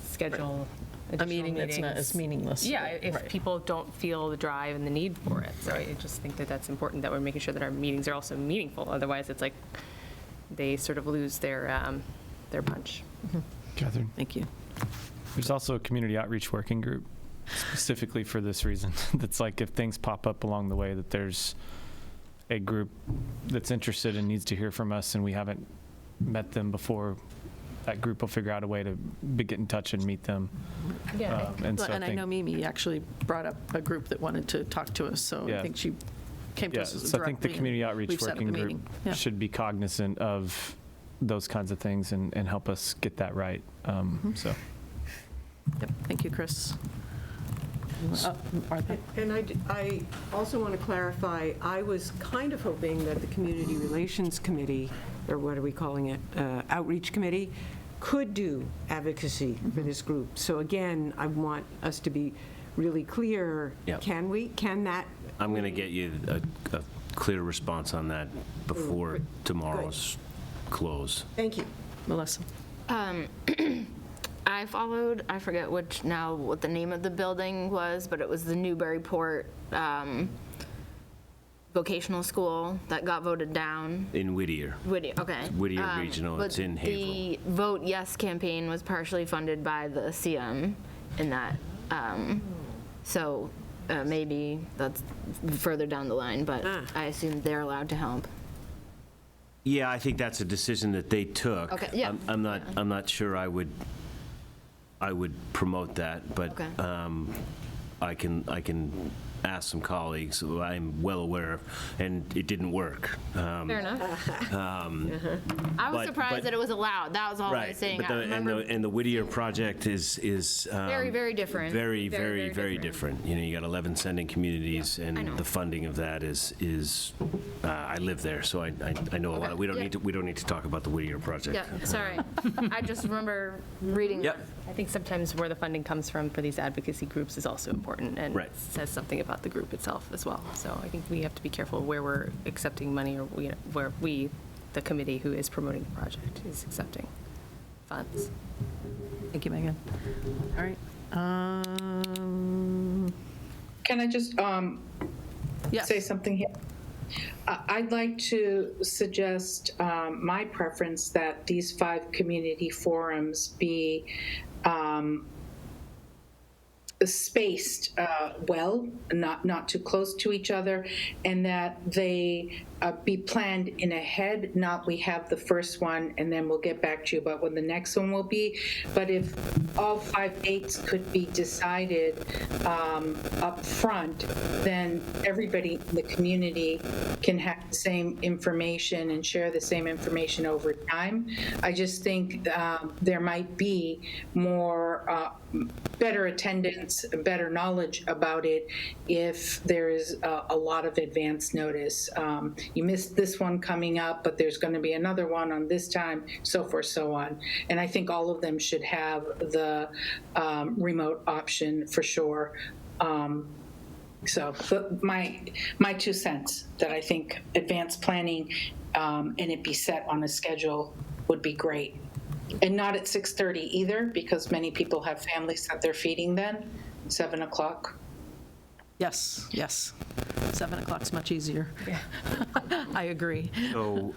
Speaker 10: schedule
Speaker 2: A
Speaker 10: additional
Speaker 2: meeting that's not as meaningless.
Speaker 10: Yeah, if
Speaker 2: Right.
Speaker 10: people don't feel the drive and the need for it. So I just think that that's important, that we're making sure that our meetings are also meaningful. Otherwise, it's like they sort of lose their punch.
Speaker 9: Catherine?
Speaker 2: Thank you.
Speaker 9: There's also a community outreach working group specifically for this reason. That's like if things pop up along the way, that there's a group that's interested and needs to hear from us and we haven't met them before, that group will figure out a way to get in touch and meet them.
Speaker 10: Yeah.
Speaker 9: And so
Speaker 2: And I know Mimi actually brought up a group that wanted to talk to us, so I
Speaker 9: Yeah.
Speaker 2: think she came to
Speaker 9: Yeah,
Speaker 2: us
Speaker 9: so I think the
Speaker 2: directly,
Speaker 9: community
Speaker 2: and
Speaker 9: outreach
Speaker 2: we've set up
Speaker 9: working
Speaker 2: a
Speaker 9: group
Speaker 2: meeting. Yeah.
Speaker 9: should be cognizant of those kinds of things and help us get that right. So.
Speaker 2: Yep. Thank you, Chris. Martha?
Speaker 5: And I also want to clarify, I was kind of hoping that the Community Relations Committee, or what are we calling it, Outreach Committee, could do advocacy for this group. So again, I want us to be really clear.
Speaker 8: Yep.
Speaker 5: Can that?
Speaker 8: I'm going to get you a clear response on that before tomorrow's close.
Speaker 5: Thank you.
Speaker 2: Melissa?
Speaker 3: I followed, I forget what the name of the building was, but it was the Newburyport vocational school that got voted down.
Speaker 8: In Whittier.
Speaker 3: Whittier, okay.
Speaker 8: Whittier Regional,
Speaker 3: but
Speaker 8: it's in Haverhill.
Speaker 3: The Vote Yes campaign was partially funded by the CM in that. So maybe that's further down the line, but I assume they're allowed to help.
Speaker 8: Yeah, I think that's a decision that they took.
Speaker 3: Okay, yeah.
Speaker 8: I'm not sure I would promote that, but
Speaker 3: Okay.
Speaker 8: I can asked some colleagues who I'm well aware of, and it didn't work.
Speaker 3: Fair enough. I was
Speaker 8: but-
Speaker 3: surprised that it was allowed. That was all I was
Speaker 8: Right,
Speaker 3: saying.
Speaker 8: but
Speaker 3: I remember
Speaker 8: and the Whittier project is
Speaker 3: very, very different.
Speaker 8: very, very different. You know, you got 11 sending communities,
Speaker 3: I
Speaker 8: and
Speaker 3: know.
Speaker 8: the funding of that is I live there, so I know a lot. We don't need to talk about the Whittier project.
Speaker 3: Yeah, sorry. I just remember reading.
Speaker 8: Yep.
Speaker 10: I think sometimes where the funding comes from for these advocacy groups is also important and
Speaker 8: Right.
Speaker 10: says something about the group itself as well. So I think we have to be careful where we're accepting money or where we, the committee who is promoting the project, is accepting funds.
Speaker 2: Thank you, Megan. All right.
Speaker 6: Can I just
Speaker 2: Yes.
Speaker 6: say something here? I'd like to suggest my preference that these 5 community forums be spaced well, not too close to each other, and that they be planned in ahead, not we have the first one and then we'll get back to you about when the next one will be. But if all 5 dates could be decided up front, then everybody in the community can have the same information and share the same information over time. I just think there might be more better attendance, better knowledge about it if there is a lot of advance notice. You missed this one coming up, but there's going to be another one on this time, so forth, so on. And I think all of them should have the remote option for sure. So my 2 cents, that I think advanced planning and it be set on a schedule would be great. And not at 6:30 either, because many people have families that they're feeding then, 7 o'clock.
Speaker 2: Yes, yes. 7 o'clock's much easier. I agree.
Speaker 8: So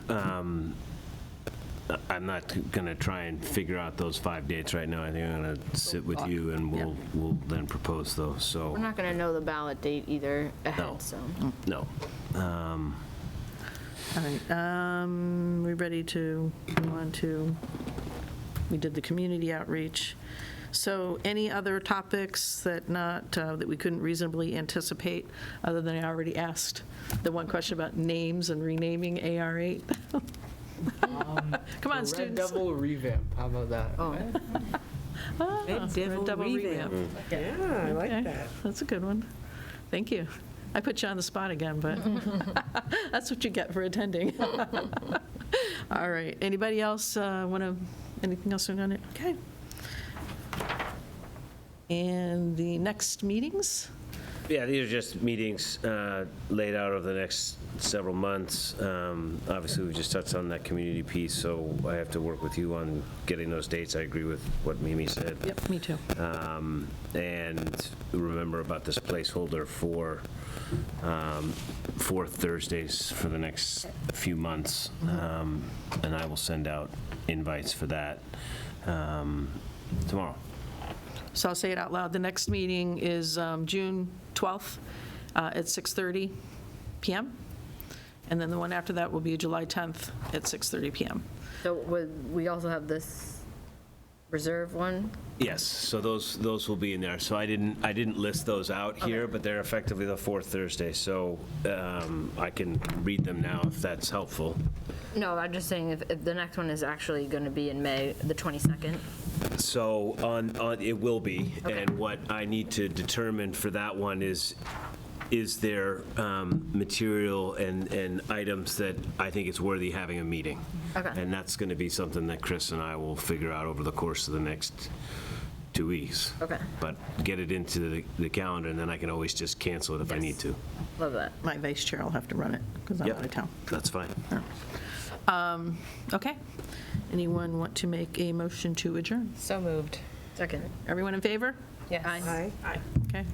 Speaker 8: I'm not going to try and figure out those 5 dates right now. I think I'm going to sit with you, and we'll then propose those. So
Speaker 3: We're not going to know the ballot date either ahead, so.
Speaker 8: no.
Speaker 2: All right, we ready to move on to, we did the community outreach. So any other topics that that we couldn't reasonably anticipate, other than I already asked the one question about names and renaming AR8? Come on,
Speaker 12: Red
Speaker 2: students.
Speaker 12: Devil revamp, how about that?
Speaker 2: Oh.
Speaker 5: Red Devil revamp. Yeah, I like
Speaker 2: Okay,
Speaker 5: that.
Speaker 2: that's a good one. Thank you. I put you on the spot again, but that's what you get for attending. All right, anybody else anything else on it? Okay. And the next meetings?
Speaker 8: Yeah, these are just meetings laid out over the next several months. Obviously, we just touched on that community piece, so I have to work with you on getting those dates. I agree with what Mimi said.
Speaker 2: Yep, me too.
Speaker 8: And remember about this placeholder for Thursdays for the next few months. And I will send out invites for that tomorrow.
Speaker 2: So I'll say it out loud. The next meeting is June 12th at 6:30 PM. And then the one after that will be July 10th at 6:30 PM.
Speaker 3: So would we also have this reserve one?
Speaker 8: Yes, so those will be in there. So I didn't list those out here, but they're effectively the 4th Thursday. So I can read them now if that's helpful.
Speaker 3: No, I'm just saying if the next one is actually going to be in May, the 22nd.
Speaker 8: So it will be, and what I need to determine for that one is there material and items that I think it's worthy having a meeting?
Speaker 3: Okay.
Speaker 8: And that's going to be something that Chris and I will figure out over the course of the next 2 weeks.
Speaker 3: Okay.
Speaker 8: But get it into the calendar, and then I can always just cancel it if I need to.
Speaker 3: Love that.
Speaker 2: My vice chair will have to run it because I'm
Speaker 8: Yep,
Speaker 2: out of town.
Speaker 8: that's fine.
Speaker 2: Okay. Anyone want to make a motion to adjourn?
Speaker 10: So moved.
Speaker 3: Second.
Speaker 2: Everyone in favor?
Speaker 10: Yes.
Speaker 5: Aye.
Speaker 2: Okay.